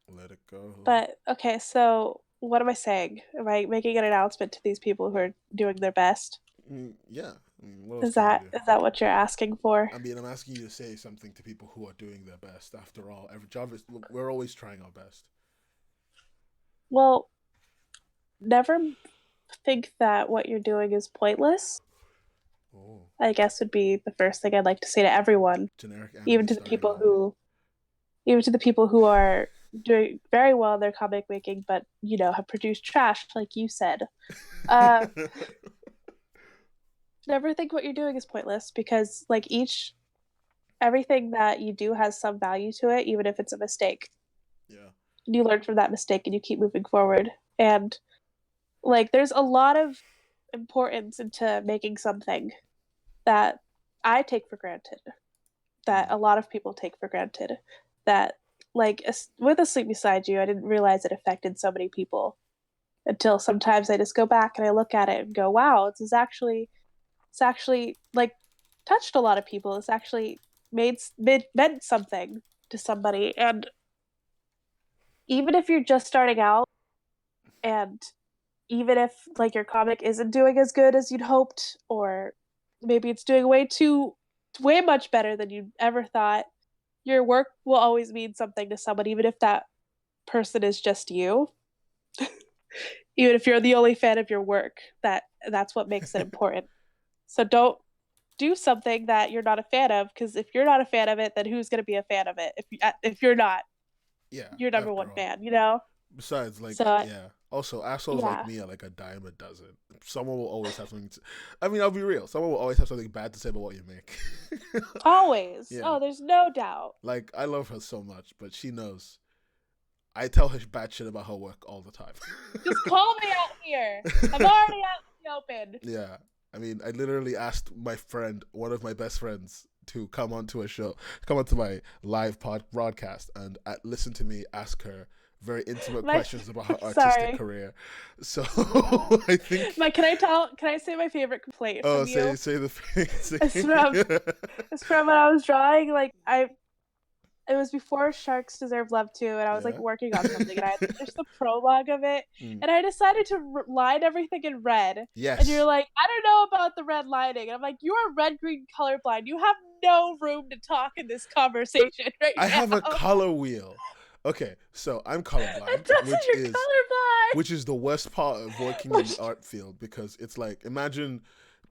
S1: Let it go.
S2: But, okay, so what am I saying? Am I making an announcement to these people who are doing their best?
S1: Yeah.
S2: Is that what you're asking for?
S1: I mean, I'm asking you to say something to people who are doing their best. After all, every job we're always trying our best.
S2: Well, never think that what you're doing is pointless.
S1: Oh.
S2: I guess would be the first thing I'd like to say to everyone.
S1: Generic.
S2: Even to the people who are doing very well in their comic making, but have produced trash, like you said. Never think what you're doing is pointless, because everything that you do has some value to it, even if it's a mistake.
S1: Yeah.
S2: And you learn from that mistake and you keep moving forward. And there's a lot of importance into making something that I take for granted, that a lot of people take for granted, that with Asleep Beside You, I didn't realize it affected so many people until sometimes I just go back and I look at it and go, wow, it's actually touched a lot of people. It's actually meant something to somebody. And even if you're just starting out, and even if like your comic isn't doing as good as you'd hoped, or maybe it's doing way much better than you ever thought, your work will always mean something to someone, even if that person is just you. Even if you're the only fan of your work, that's what makes it important. So don't do something that you're not a fan of, because if you're not a fan of it, then who's going to be a fan of it if you're not?
S1: Yeah,
S2: your number one fan, you know?
S1: Besides, like,
S2: So,
S1: yeah. Also, assholes like me are like a dime a dozen. Someone will always have something to... I mean, I'll be real. Someone will always have something bad to say about what you make.
S2: Always. Yeah. Oh, there's no doubt.
S1: Like, I love her so much, but she knows. I tell her bad shit about her work all the time.
S2: Just call me out here. I'm already out in the open.
S1: Yeah. I mean, I literally asked my friend, one of my best friends, to come onto a show, come onto my live broadcast and listen to me ask her very intimate questions about her artistic career. So I think...
S2: can I say my favorite complaint from you?
S1: Say the thing.
S2: It's from when I was drawing, like, it was before Sharks Deserve Love Too, and I was like working on something, and I had finished the prologue of it, and I decided to line everything in red.
S1: Yes.
S2: And you're like, I don't know about the red lining, and I'm like, you are red-green colorblind. You have no room to talk in this conversation right now.
S1: I have a color wheel. Okay, so I'm colorblind, which is the worst part of working in the art field, because it's like, imagine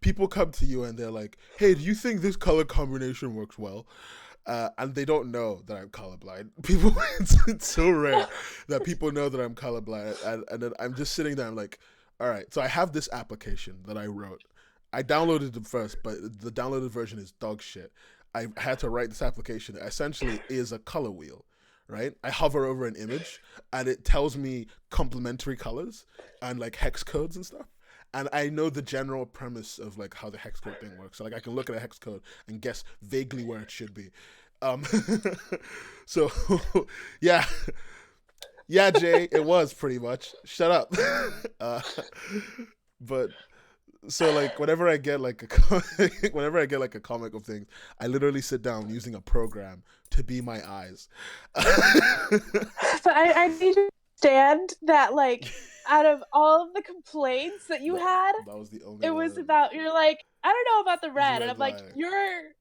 S1: people come to you and they're like, hey, do you think this color combination works well? And they don't know that I'm colorblind. People, it's so rare that people know that I'm colorblind. And then I'm just sitting there, I'm like, all right, so I have this application that I wrote. I downloaded it first, but the downloaded version is dog shit. I had to write this application. It essentially is a color wheel, right? I hover over an image, and it tells me complementary colors and like hex codes and stuff. And I know the general premise of like how the hex code thing works. So like I can look at a hex code and guess vaguely where it should be. So yeah, Jay, it was pretty much. Shut up. But so like whenever I get like a comic of things, I literally sit down using a program to be my eyes.
S2: So I need to understand that, like, out of all of the complaints that you had,
S1: that was the only
S2: it was about, you're like, I don't know about the red, and I'm like, you're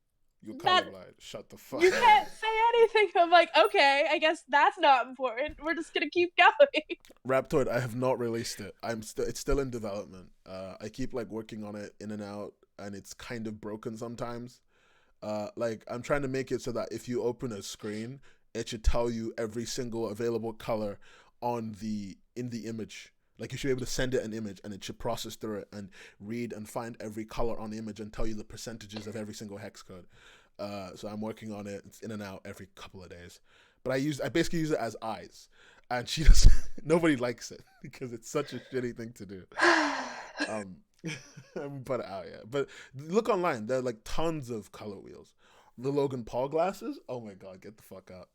S1: colorblind. Shut the fuck.
S2: You can't say anything. I'm like, okay, I guess that's not important. We're just gonna keep going.
S1: Raptoid, I have not released it. It's still in development. I keep like working on it in and out, and it's kind of broken sometimes. Like I'm trying to make it so that if you open a screen, it should tell you every single available color in the image. Like you should be able to send it an image, and it should process through it and read and find every color on the image and tell you the percentages of every single hex code. So I'm working on it. It's in and out every couple of days. But I basically use it as eyes, and nobody likes it because it's such a shitty thing to do. I haven't put it out yet. But look online. There are like tons of color wheels. The Logan Paul glasses. Oh my god, get the fuck out.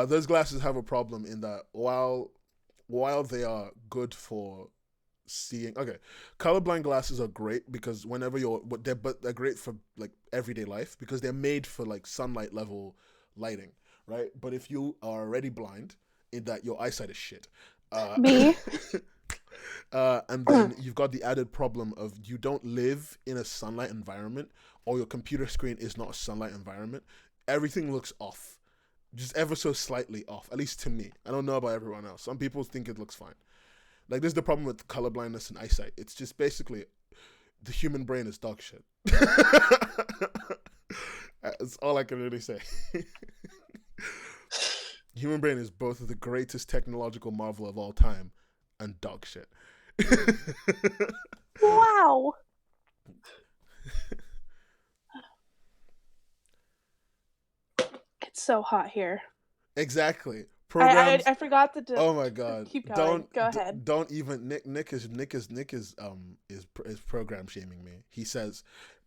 S1: Those glasses have a problem in that while they are good for seeing, okay, colorblind glasses are great because whenever they're great for like everyday life because they're made for like sunlight level lighting, right? But if you are already blind, in that your eyesight is shit.
S2: Me.
S1: And then you've got the added problem of you don't live in a sunlight environment, or your computer screen is not a sunlight environment. Everything looks off. Just ever so slightly off, at least to me. I don't know about everyone else. Some people think it looks fine. Like, this is the problem with colorblindness and eyesight. It's just basically the human brain is dog shit. That's all I can really say. Human brain is both the greatest technological marvel of all time and dog shit.
S2: Wow. It's so hot here.
S1: Exactly.
S2: Programs. I forgot to.
S1: Oh my god!
S2: Keep going. Go ahead.
S1: Don't even. Nick is program shaming me. He says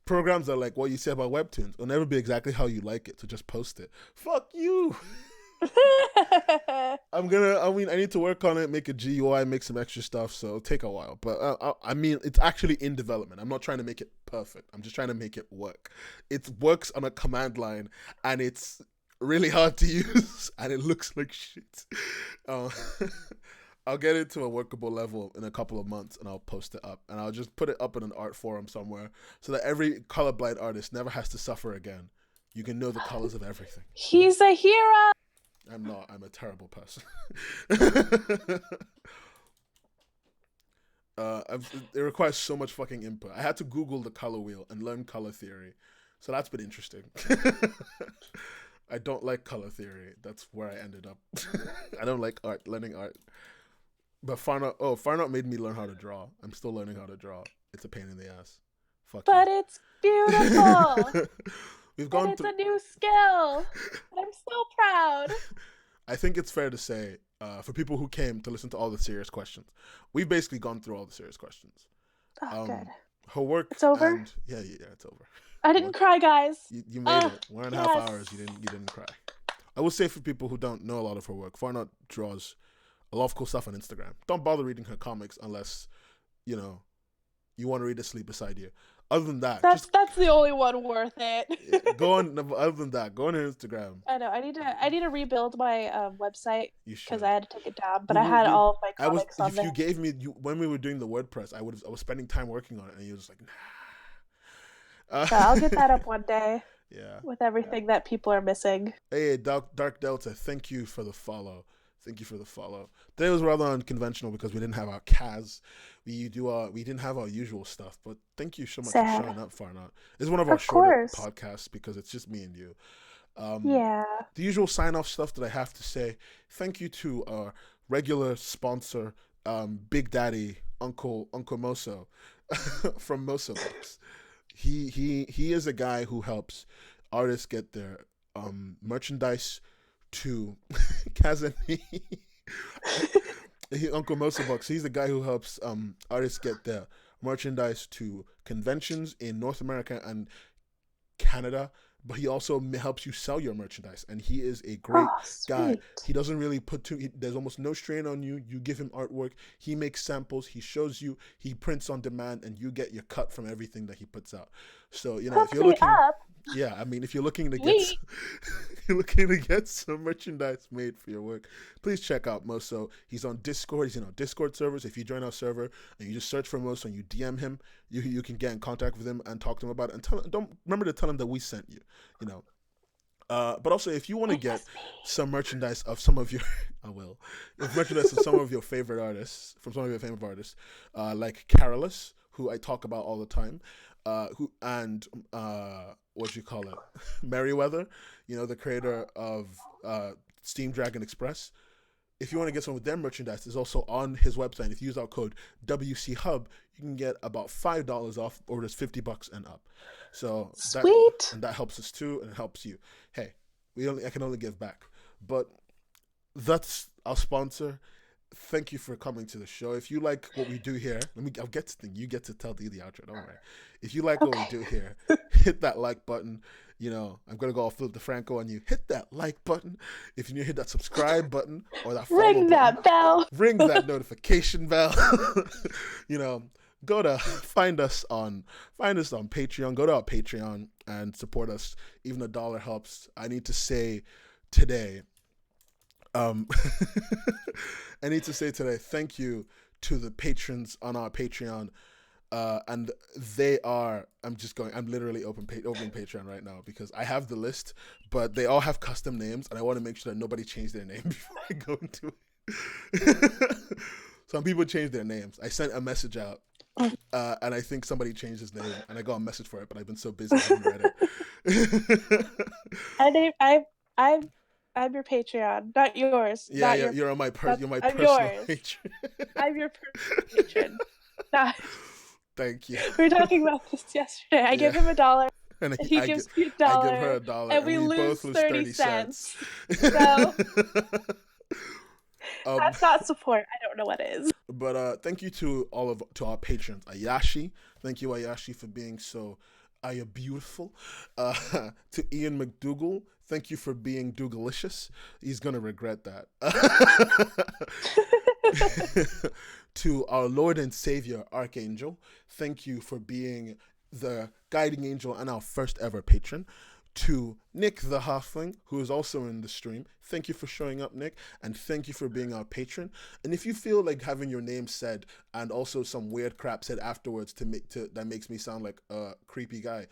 S1: programs are like what you say about webtoons. It'll never be exactly how you like it, so just post it. Fuck you. I need to work on it, make a GUI, make some extra stuff, so it'll take a while. But I mean, it's actually in development. I'm not trying to make it perfect. I'm just trying to make it work. It works on a command line, and it's really hard to use, and it looks like shit. Uh, I'll get it to a workable level in a couple of months, and I'll post it up, and I'll just put it up in an art forum somewhere, so that every colorblind artist never has to suffer again. You can know the colors of everything.
S2: He's a hero.
S1: I'm not. I'm a terrible person. It requires so much fucking input. I had to Google the color wheel and learn color theory, so that's been interesting. I don't like color theory. That's where I ended up. I don't like learning art. But Farnott made me learn how to draw. I'm still learning how to draw. It's a pain in the ass. Fuck
S2: but
S1: you.
S2: It's beautiful.
S1: We've gone
S2: it's a new skill. I'm so proud.
S1: I think it's fair to say, for people who came to listen to all the serious questions, we've basically gone through all the serious questions.
S2: Oh, good.
S1: Her work.
S2: It's over?
S1: And, yeah, it's over.
S2: I didn't cry, guys.
S1: You made it. 1.5 hours. You didn't cry. I will say, for people who don't know a lot of her work, Farnott draws a lot of cool stuff on Instagram. Don't bother reading her comics unless, you want to read Asleep Beside You. Other than that,
S2: that's the only one worth it.
S1: Go on. Other than that, go on her Instagram.
S2: I know. I need to rebuild my website because I had to take it down. But I had
S1: we,
S2: all of my comics on there.
S1: If you gave me when we were doing the WordPress, I was spending time working on it, and you were just like, nah.
S2: So I'll get that up one day.
S1: Yeah.
S2: With everything that people are missing.
S1: Hey, Dark Delta, thank you for the follow. Today was rather unconventional because we didn't have our Kaz. We didn't have our usual stuff, but thank you so much for showing up, Farnott. This is one of our shorter podcasts because it's just me and you.
S2: Yeah.
S1: The usual sign-off stuff that I have to say. Thank you to our regular sponsor, Big Daddy Uncle Moso from Moso Books. He is a guy who helps artists get their merchandise to Kaz and me. Uncle Mosa Bucks, he's the guy who helps artists get their merchandise to conventions in North America and Canada, but he also helps you sell your merchandise, and he is a great guy. He doesn't really there's almost no strain on you. You give him artwork, he makes samples, he shows you, he prints on demand, and you get your cut from everything that he puts out. So if you're looking if you're looking to get some merchandise made for your work, please check out Moso. He's on Discord. He's in our Discord servers. If you join our server and you just search for Moso and you DM him, you can get in contact with him and talk to him about it. And don't remember to tell him that we sent you. But also, if you want to get some merchandise of some of your, merchandise of some of your favorite artists, like Carolus, who I talk about all the time, Merriweather, the creator of Steam Dragon Express. If you want to get some of their merchandise, it's also on his website. If you use our code WCHUB, you can get about $5 off orders $50 and up. So
S2: sweet,
S1: that helps us too, and it helps you. Hey, I can only give back. But that's our sponsor. Thank you for coming to the show. If you like what we do here, I'll get to think. You get to tell the outro. Don't worry. If you like what we do here, hit that like button. I'm gonna go all Philip DeFranco on you. Hit that like button. If you need to hit that subscribe button or that follow button,
S2: that bell.
S1: Ring that notification bell. Go to find us on Patreon. Go to our Patreon and support us. Even $1 helps. I need to say today. Thank you to the patrons on our Patreon. And they are, I'm literally opening Patreon right now because I have the list, but they all have custom names, and I want to make sure that nobody changed their name before I go into it. Some people changed their names. I sent a message out, and I think somebody changed his name, and I got a message for it, but I've been so busy I haven't read
S2: it. I'm your Patreon, not yours.
S1: Yeah, you're on my personal Patreon.
S2: I'm your personal patron.
S1: Thank you.
S2: We were talking about this yesterday. I give him $1, and he gives me $1.
S1: I give her $1,
S2: and we both lose 30 cents. So that's not support. I don't know what is.
S1: But thank you to our patrons. Ayashi, thank you, Ayashi, for being so beautiful. To Ian McDougall, thank you for being Dougalicious. He's gonna regret that. To our Lord and Savior Archangel, thank you for being the guiding angel and our first ever patron, to Nick the Halfling, who is also in the stream. Thank you for showing up, Nick, and thank you for being our patron. And if you feel like having your name said and also some weird crap said afterwards that makes me sound like a creepy guy,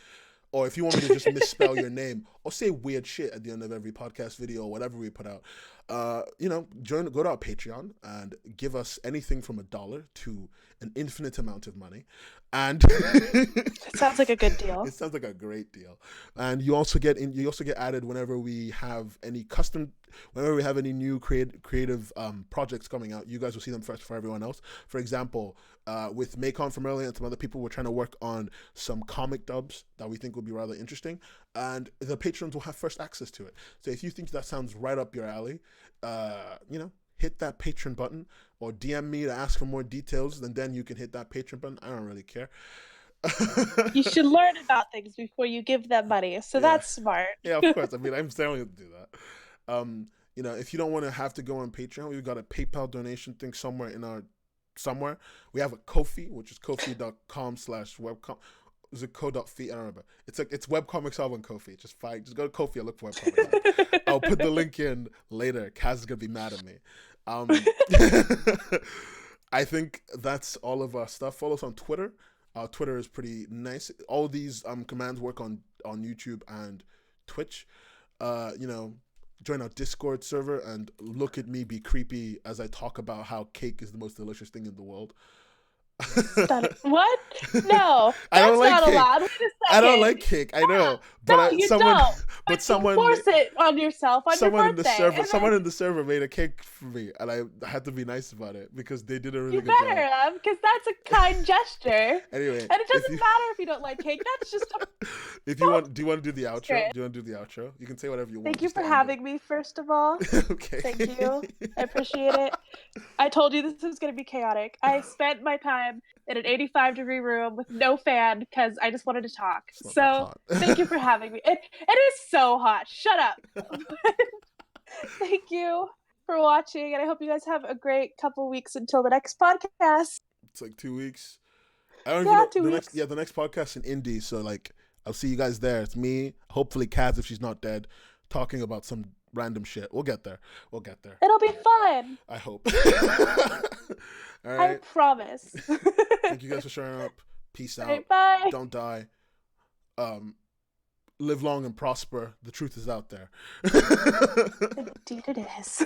S1: or if you want me to just misspell your name or say weird shit at the end of every podcast video or whatever we put out, go to our Patreon and give us anything from $1 to an infinite amount of money. And
S2: it sounds like a good deal.
S1: It sounds like a great deal. And you also get added whenever we have any new creative projects coming out. You guys will see them first for everyone else. For example, with Macon from earlier and some other people, we're trying to work on some comic dubs that we think will be rather interesting, and the patrons will have first access to it. So if you think that sounds right up your alley, hit that patron button or DM me to ask for more details, and then you can hit that patron button. I don't really care.
S2: You should learn about things before you give them money, so that's smart.
S1: Yeah, of course. I mean, I'm saying to do that. If you don't want to have to go on Patreon, we've got a PayPal donation thing somewhere. We have a Ko-fi, which is kofi.com/webcom. Is it co.fi? I don't remember. It's Webcomics Hub on Ko-fi. Just go to Ko-fi and look for Webcomics. I'll put the link in later. Kaz is gonna be mad at me. I think that's all of our stuff. Follow us on Twitter. Twitter is pretty nice. All these commands work on YouTube and Twitch. Join our Discord server and look at me be creepy as I talk about how cake is the most delicious thing in the world.
S2: What? No, I don't like cake. Allowed.
S1: I don't like cake. I know, but
S2: you someone force it on yourself on your birthday.
S1: Someone in the server made a cake for me, and I had to be nice about it because they did a really good job.
S2: You better have, because that's a kind gesture.
S1: Anyway,
S2: and it doesn't matter if you don't like cake. That's just.
S1: Do you want to do the outro? Do you want to do the outro? You can say whatever you want.
S2: Thank you for having me. First of all,
S1: okay.
S2: Thank you. I appreciate it. I told you this was going to be chaotic. I spent my time in an 85-degree room with no fan because I just wanted to talk. So thank you for having me. It is so hot. Shut up. Thank you for watching, and I hope you guys have a great couple weeks until the next podcast.
S1: It's like 2 weeks. I don't even know. 2 weeks. The next podcast in Indy, so I'll see you guys there. It's me, hopefully Kaz if she's not dead, talking about some random shit. We'll get there.
S2: It'll be fun.
S1: I hope. All right.
S2: I promise.
S1: Thank you guys for showing up. Peace out.
S2: Right, bye.
S1: Don't die. Live long and prosper. The truth is out there.
S2: Indeed it is.